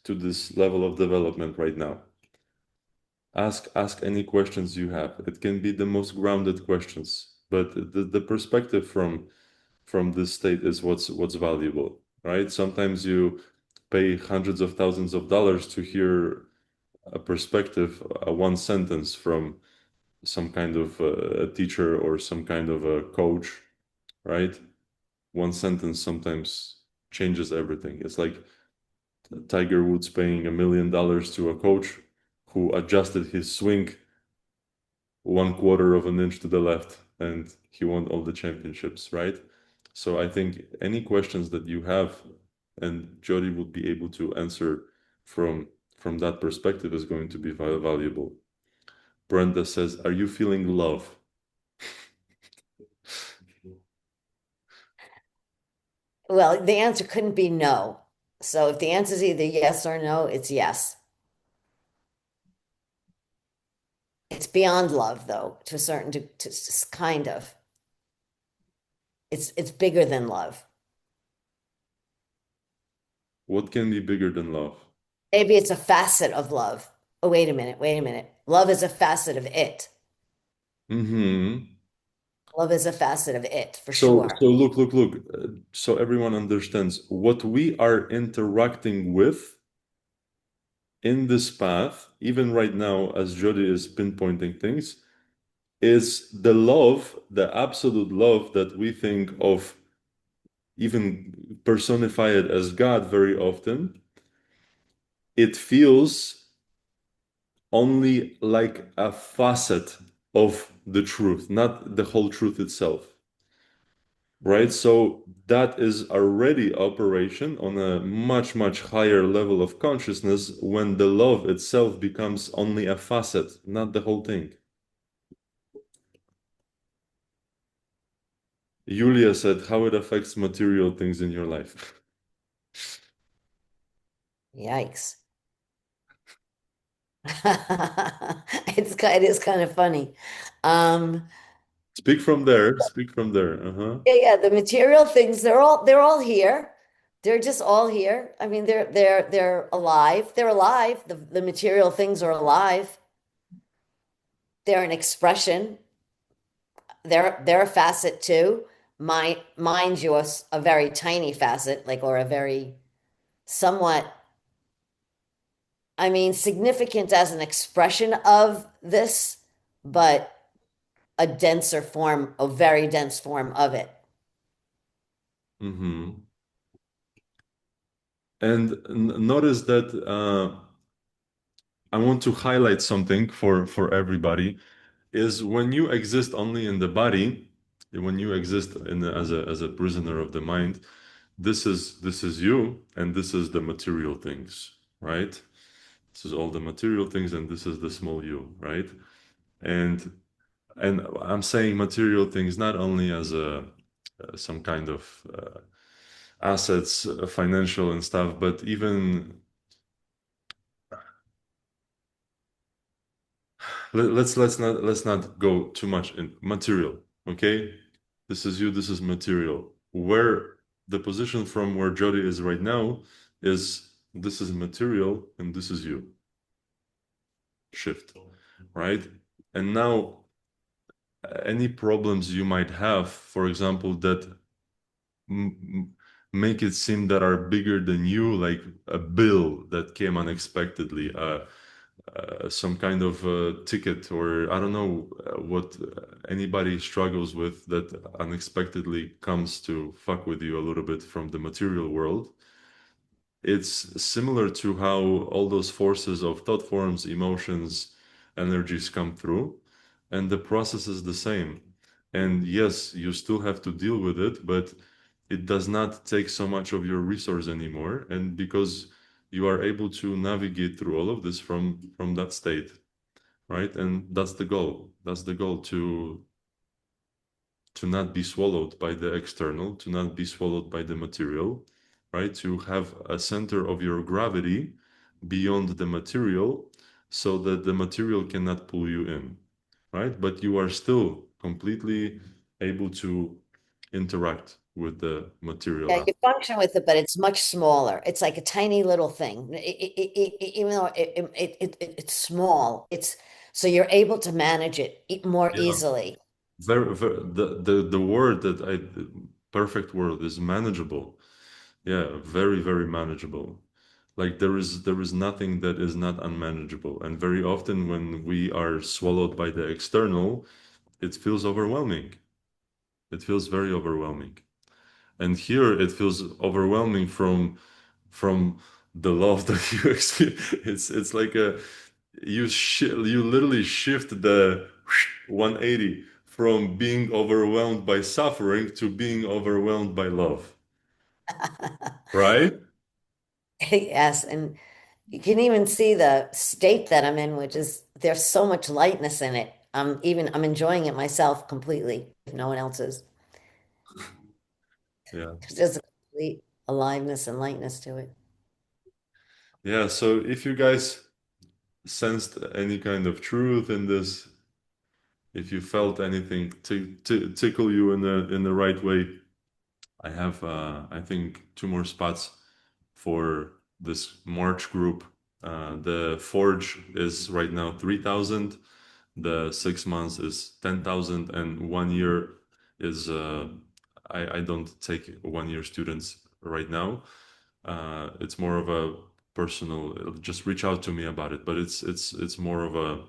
level of development right now. Ask any questions you have. It can be the most grounded questions, but the perspective from this state is what's valuable, right? Sometimes you pay hundreds of thousands of dollars to hear a perspective, a one sentence from some kind of a teacher or some kind of a coach, right? One sentence sometimes changes everything. It's like Tiger Woods paying $1 million to a coach who adjusted his swing 1/4 of an inch to the left, and he won all the championships, right? So I think any questions that you have, and Jody would be able to answer from that perspective, is going to be valuable. Brenda says, "Are you feeling love?" well, the answer couldn't be no. So if the answer is either yes or no, it's yes. It's beyond love, though, to a certain kind of. It's bigger than love. What can be bigger than love? Maybe it's a facet of love. Oh, wait a minute, wait a minute. Love is a facet of it. Hmm. Love is a facet of it for So sure. look. So everyone understands what we are interacting with in this path, even right now, as Jody is pinpointing things, is the love, the absolute love that we think of, even personify it as God very often. It feels only like a facet of the truth, not the whole truth itself. Right? So that is already operation on a much higher level of consciousness when the love itself becomes only a facet, not the whole thing. Julia said how it affects material things in your life. Yikes. It is kind of funny. Um, Speak from there. Speak from there. Uh-huh. yeah, yeah, the material things, they're all here. They're just all here. I mean, they're alive. They're alive. The material things are alive. They're an expression. They're a facet too. Mind you, a very tiny facet, like or a very somewhat, I mean, significant as an expression of this, but a denser form, a very dense form of it. Mm-hmm. And notice that I want to highlight something for everybody is when you exist only in the body, when you exist as a prisoner of the mind, this is you and this is the material things, right? This is all the material things and this is the small you, right? And I'm saying material things not only as a some kind of assets, financial and stuff, but even let's not go too much in material. Okay, this is you, this is material. Where the position from where Jody is right now is, this is material and this is you. Shift, right? And now any problems you might have, for example, that make it seem that are bigger than you, like a bill that came unexpectedly, some kind of ticket, or I don't know what anybody struggles with that unexpectedly comes to fuck with you a little bit from the material world. It's similar to how all those forces of thought forms, emotions, energies come through, and the process is the same. And yes, you still have to deal with it, but it does not take so much of your resource anymore. And because you are able to navigate through all of this from that state, right? And that's the goal. That's the goal, to not be swallowed by the external, to not be swallowed by the material, right? To have a center of your gravity beyond the material so that the material cannot pull you in, right? But you are still completely able to interact with the material Yeah, you aspect. function with it, but it's much smaller. It's like a tiny little thing. Even though it's small, it's so you're able to manage it more Yeah, easily. very the word that I perfect word is manageable. Yeah, very, very manageable. Like there is nothing that is not unmanageable. And very often when we are swallowed by the external, it feels overwhelming. It feels very overwhelming. And here it feels overwhelming from the love that you experience. It's like you literally shift the 180 from being overwhelmed by suffering to being overwhelmed by love, right? Yes, and you can even see the state that I'm in, which is there's so much lightness in it. I'm enjoying it myself completely, if no one else is. Yeah. There's a complete aliveness and lightness to it. Yeah, so if you guys sensed any kind of truth in this, if you felt anything to tickle you in the right way, I have I think two more spots for this March group. The Forge is right now 3,000. The 6 months is 10,000, and 1 year is I don't take 1 year students right now. It's more of a personal. Just reach out to me about it. But it's more of a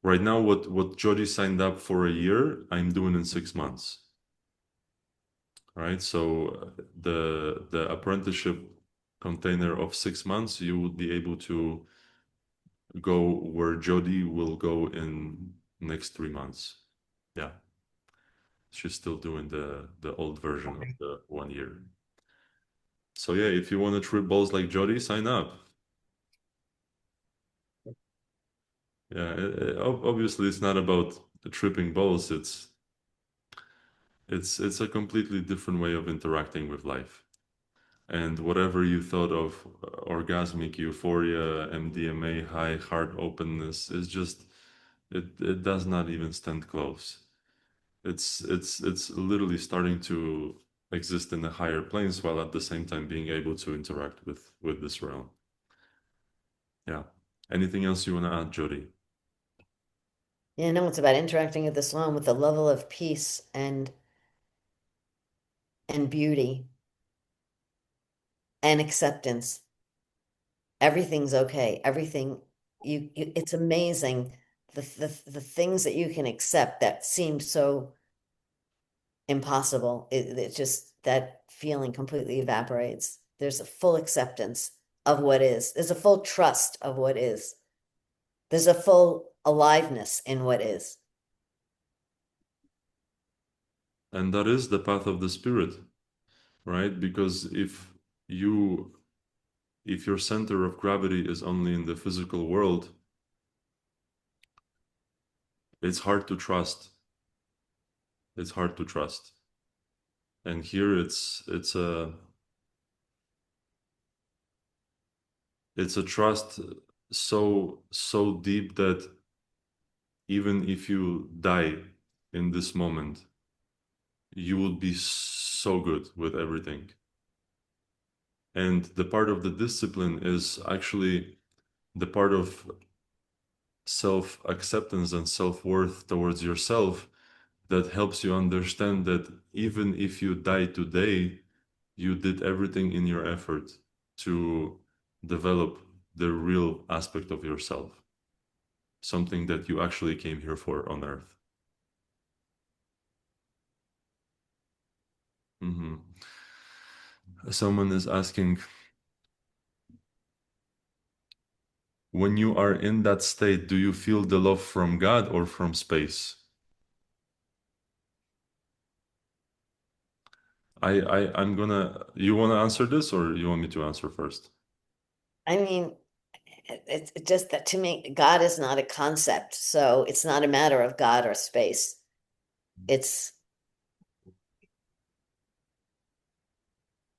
right now. What Jody signed up for a year, I'm doing in 6 months. Right. So the apprenticeship container of 6 months, you would be able to go where Jody will go in next 3 months. Yeah, she's still doing the old version of the 1 year. So yeah, if you want to trip balls like Jody, sign up. Yeah, obviously it's not about the tripping balls. It's a completely different way of interacting with life. And whatever you thought of orgasmic euphoria, MDMA, high heart openness, is just it does not even stand close. It's literally starting to exist in the higher planes while at the same time being able to interact with this realm. Yeah. Anything else you want to add, Jody? You know, it's about interacting with this realm with a level of peace and beauty and acceptance. Everything's okay. Everything it's amazing the things that you can accept that seem so impossible. It just that feeling completely evaporates. There's a full acceptance of what is. There's a full trust of what is. There's a full aliveness in what is. And that is the path of the spirit, right? Because you if your center of gravity is only in the physical world, it's hard to trust. It's hard to trust. And here it's a trust so deep that even if you die in this moment, you will be so good with everything. And the part of the discipline is actually the part of self-acceptance and self-worth towards yourself that helps you understand that even if you die today, you did everything in your effort to develop the real aspect of yourself, something that you actually came here for on earth. Someone is asking, when you are in that state, do you feel the love from God or from space? I'm gonna, you want to answer this or you want me to answer first? I mean, it's just that to me, God is not a concept. So it's not a matter of God or space. It's,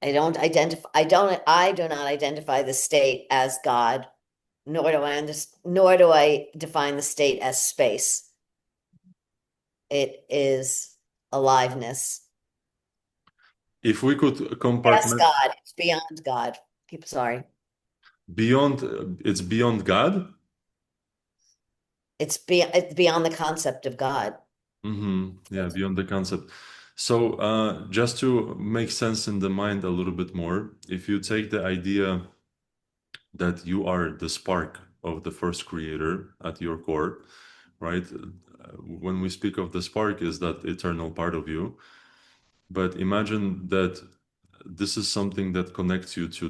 I do not identify the state as God, nor do I define the state as space. It is aliveness. If we could Yes, compartment God. It's beyond God. Sorry. beyond, it's beyond God. It's beyond the concept of God. Yeah, beyond the concept. So, just to make sense in the mind a little bit more, if you take the idea that you are the spark of the first creator at your core, right? When we speak of the spark, is that eternal part of you. But imagine that this is something that connects you to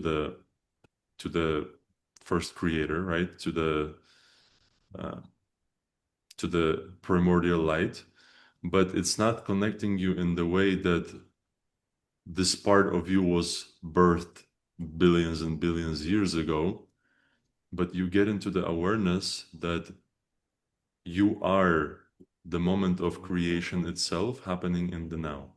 the first creator, right? Uh, to the primordial light, but it's not connecting you in the way that this part of you was birthed billions and billions years ago, but you get into the awareness that you are the moment of creation itself happening in the now.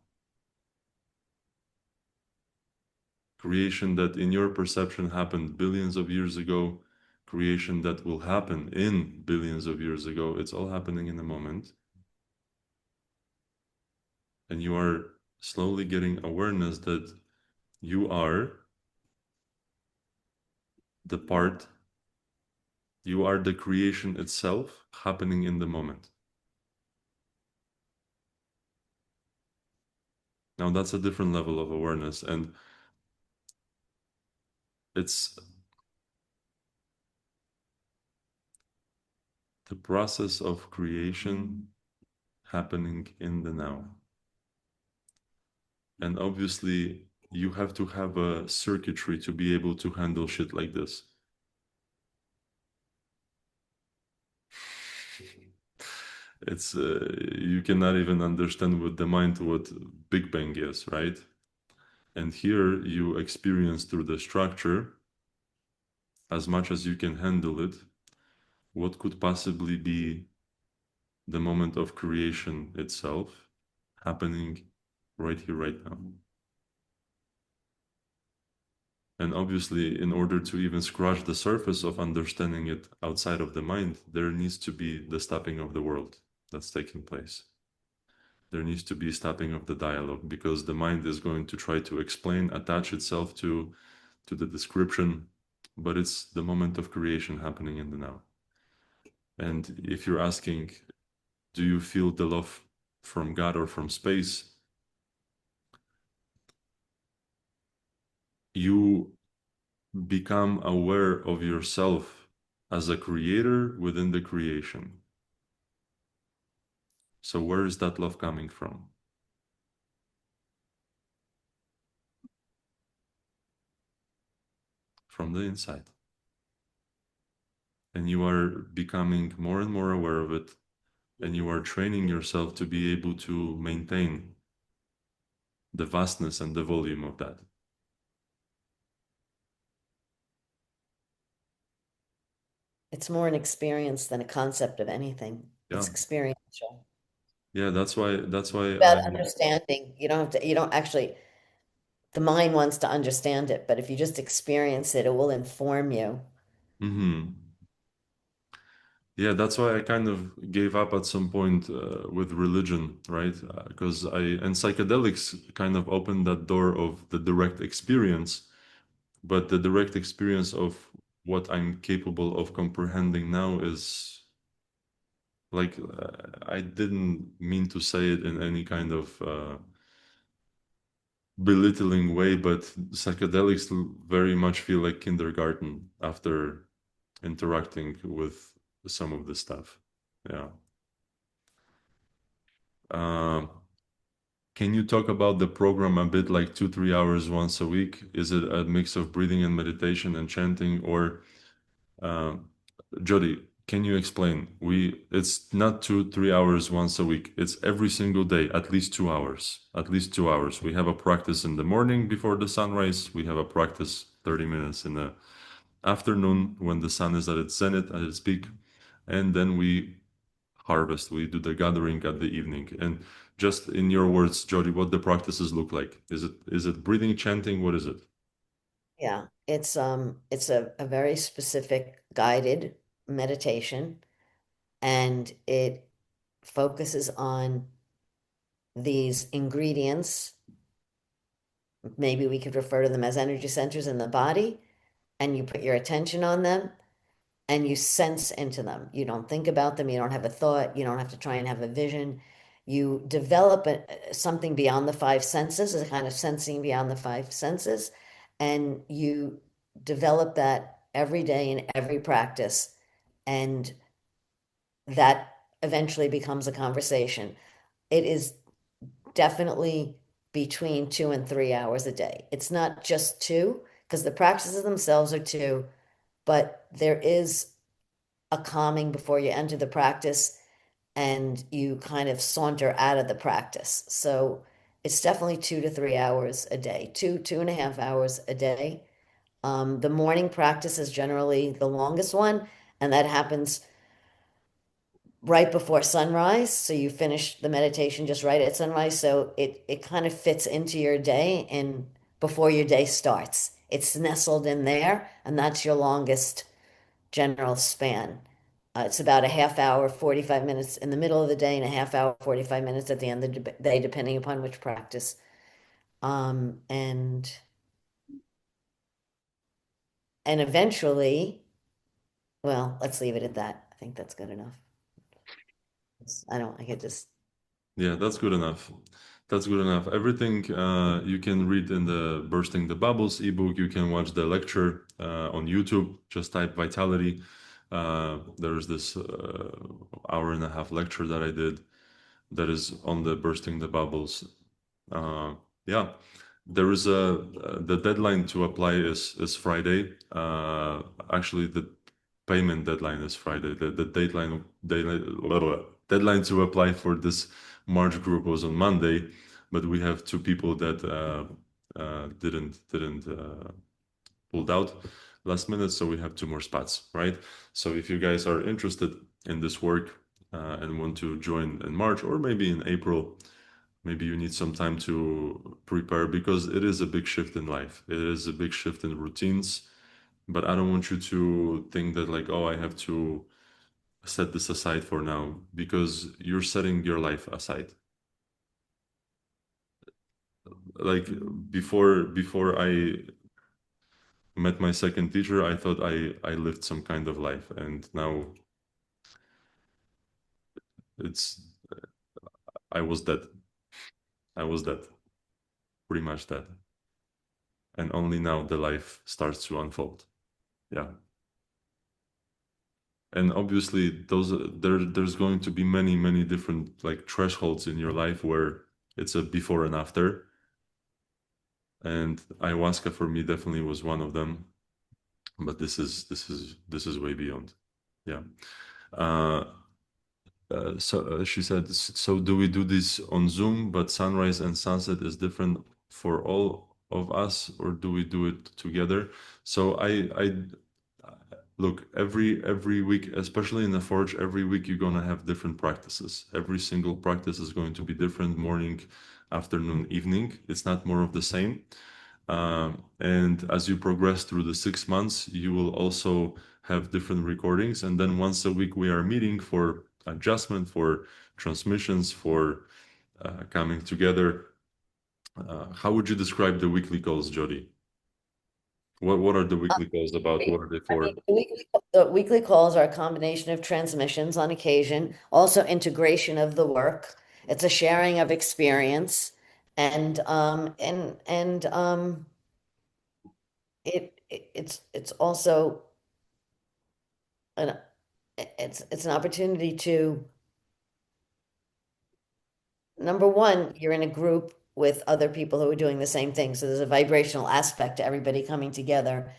Creation that in your perception happened billions of years ago, creation that will happen in billions of years ago, it's all happening in a moment. And you are slowly getting awareness that you are the part, you are the creation itself happening in the moment. Now that's a different level of awareness, and it's the process of creation happening in the now. And obviously, you have to have a circuitry to be able to handle shit like this. It's you cannot even understand with the mind what Big Bang is, right? And here you experience through the structure, as much as you can handle it, what could possibly be the moment of creation itself happening right here, right now. And obviously, in order to even scratch the surface of understanding it outside of the mind, there needs to be the stopping of the world that's taking place. There needs to be stopping of the dialogue, because the mind is going to try to explain, attach itself to the description, but it's the moment of creation happening in the now. And if you're asking, do you feel the love from God or from space? You become aware of yourself as a creator within the creation. So where is that love coming from? From the inside. And you are becoming more and more aware of it, and you are training yourself to be able to maintain the vastness and the volume of that. It's more an experience than a concept of anything. Yeah, It's experiential. Yeah, that's why About I. understanding. You don't have to, you don't actually, the mind wants to understand it, but if you just experience it, it will inform you. Mhm. Yeah, that's why I kind of gave up at some point with religion, right? Because and psychedelics kind of opened that door of the direct experience, but the direct experience of what I'm capable of comprehending now is like, I didn't mean to say it in any kind of belittling way, but psychedelics very much feel like kindergarten after interacting with some of the stuff. Yeah. Um, can you talk about the program a bit, like 2, 3 hours once a week? Is it a mix of breathing and meditation and chanting, or Jody, can you explain? It's not 2, 3 hours once a week. It's every single day, at least 2 hours. At least 2 hours. We have a practice in the morning before the sunrise. We have a practice 30 minutes in the afternoon when the sun is at its zenith, at its peak, and then we harvest. We do the gathering at the evening. And just in your words, Jody, what the practices look like? Is it breathing, chanting? What is it? Yeah, it's a very specific guided meditation, and it focuses on these ingredients. Maybe we could refer to them as energy centers in the body, and you put your attention on them and you sense into them. You don't think about them, you don't have a thought, you don't have to try and have a vision. You develop something beyond the five senses, a kind of sensing beyond the five senses, and you develop that every day in every practice. And that eventually becomes a conversation. It is definitely between 2 and 3 hours a day. It's not just two, because the practices themselves are two, but there is a calming before you enter the practice and you kind of saunter out of the practice. So it's definitely 2 to 3 hours a day, 2.5 hours a day. The morning practice is generally the longest one, and that happens right before sunrise. So you finish the meditation just right at sunrise. So it kind of fits into your day and before your day starts. It's nestled in there, and that's your longest general span. It's about a half hour, 45 minutes in the middle of the day, and a half hour, 45 minutes at the end of the day, depending upon which practice. And eventually, well, let's leave it at that. I think that's good enough. I could just, Yeah, that's good enough. That's good enough. Everything you can read in the Bursting the Bubbles ebook. You can watch the lecture on YouTube. Just type Vitality. There's this hour-and-a-half lecture that I did that is on the Bursting the Bubbles. Yeah, there is the deadline to apply is Friday. Actually, the payment deadline is Friday. The deadline to apply for this March group was on Monday, but we have two people that didn't pulled out last minute, so we have two more spots, right? So if you guys are interested in this work and want to join in March or maybe in April, maybe you need some time to prepare because it is a big shift in life. It is a big shift in routines, but I don't want you to think that like, oh, I have to set this aside for now because you're setting your life aside. Like before I met my second teacher, I thought I lived some kind of life, and now it's I was dead. I was dead, pretty much dead, and only now the life starts to unfold. Yeah, and obviously there's going to be many different like thresholds in your life where it's a before and after, and ayahuasca for me definitely was one of them. But this is way beyond. Yeah. Uh, so she said, so do we do this on Zoom, but sunrise and sunset is different for all of us, or do we do it together? So look, every week, especially in the forge, every week you're gonna have different practices. Every single practice is going to be different, morning, afternoon, evening. It's not more of the same. And as you progress through the 6 months, you will also have different recordings. And then once a week, we are meeting for adjustment, for transmissions, for coming together. How would you describe the weekly calls, Jody? What are the weekly calls about? What are they I mean, for? the weekly calls are a combination of transmissions on occasion, also integration of the work. It's a sharing of experience, and it's also an it's an opportunity to, number one, you're in a group with other people who are doing the same thing, so there's a vibrational aspect to everybody coming together.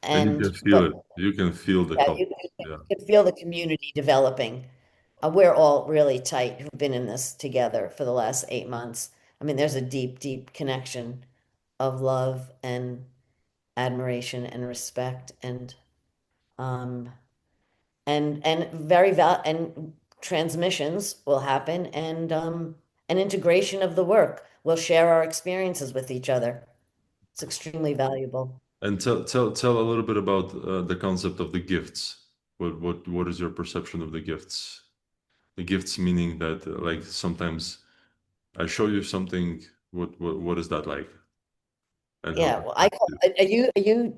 And you And can feel but it. You can feel the yeah, call. you Yeah. can feel the community developing. We're all really tight who've been in this together for the last 8 months. I mean, there's a deep, deep connection of love and admiration and respect um and very val and transmissions will happen, and an integration of the work. We'll share our experiences with each other. It's extremely valuable. And tell a little bit about the concept of the gifts. What is your perception of the gifts? The gifts meaning that like sometimes I show you something. What is that like? And how Yeah, does well, that I call,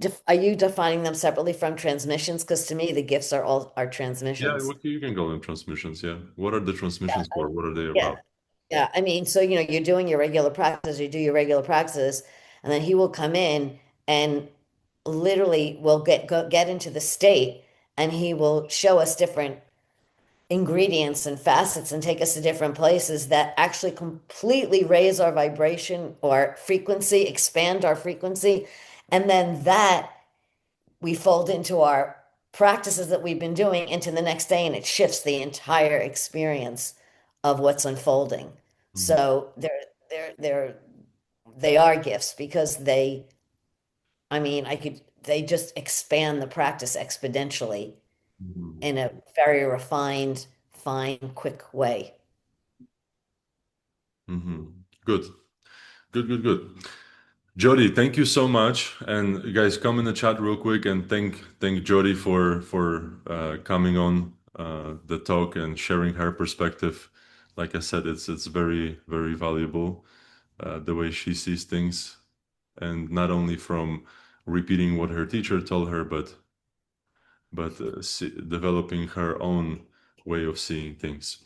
feel? are you defining them separately from transmissions? Because to me, the gifts are all are Yeah, transmissions. you can go in transmissions. Yeah. What are the transmissions for? What are they Yeah, about? yeah. I mean, so you're doing your regular practice, you do your regular practice, and then he will come in and literally will get into the state, and he will show us different ingredients and facets and take us to different places that actually completely raise our vibration or frequency, expand our frequency, and then that we fold into our practices that we've been doing into the next day, and it shifts the entire experience of what's unfolding. Mhm, So they're they are gifts because I mean, they just expand the practice exponentially mhm, in a very refined, fine, quick way. mhm. Good. Good. Jody, thank you so much. And guys, come in the chat real quick and thank Jody for coming on the talk and sharing her perspective. Like I said, it's very valuable the way she sees things, and not only from repeating what her teacher told her, but developing her own way of seeing things.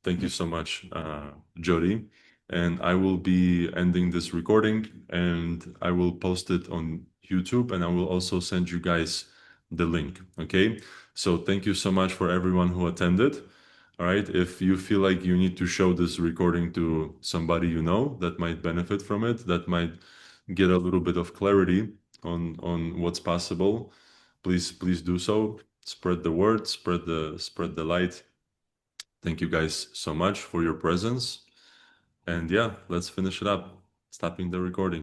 Thank you so much, Jody. And I will be ending this recording and I will post it on YouTube, and I will also send you guys the link. Okay. So thank you so much for everyone who attended. All right. If you feel like you need to show this recording to somebody you know that might benefit from it, that might get a little bit of clarity on what's possible, please do so. Spread the word, spread the light. Thank you guys so much for your presence. And yeah, let's finish it up. Stopping the recording.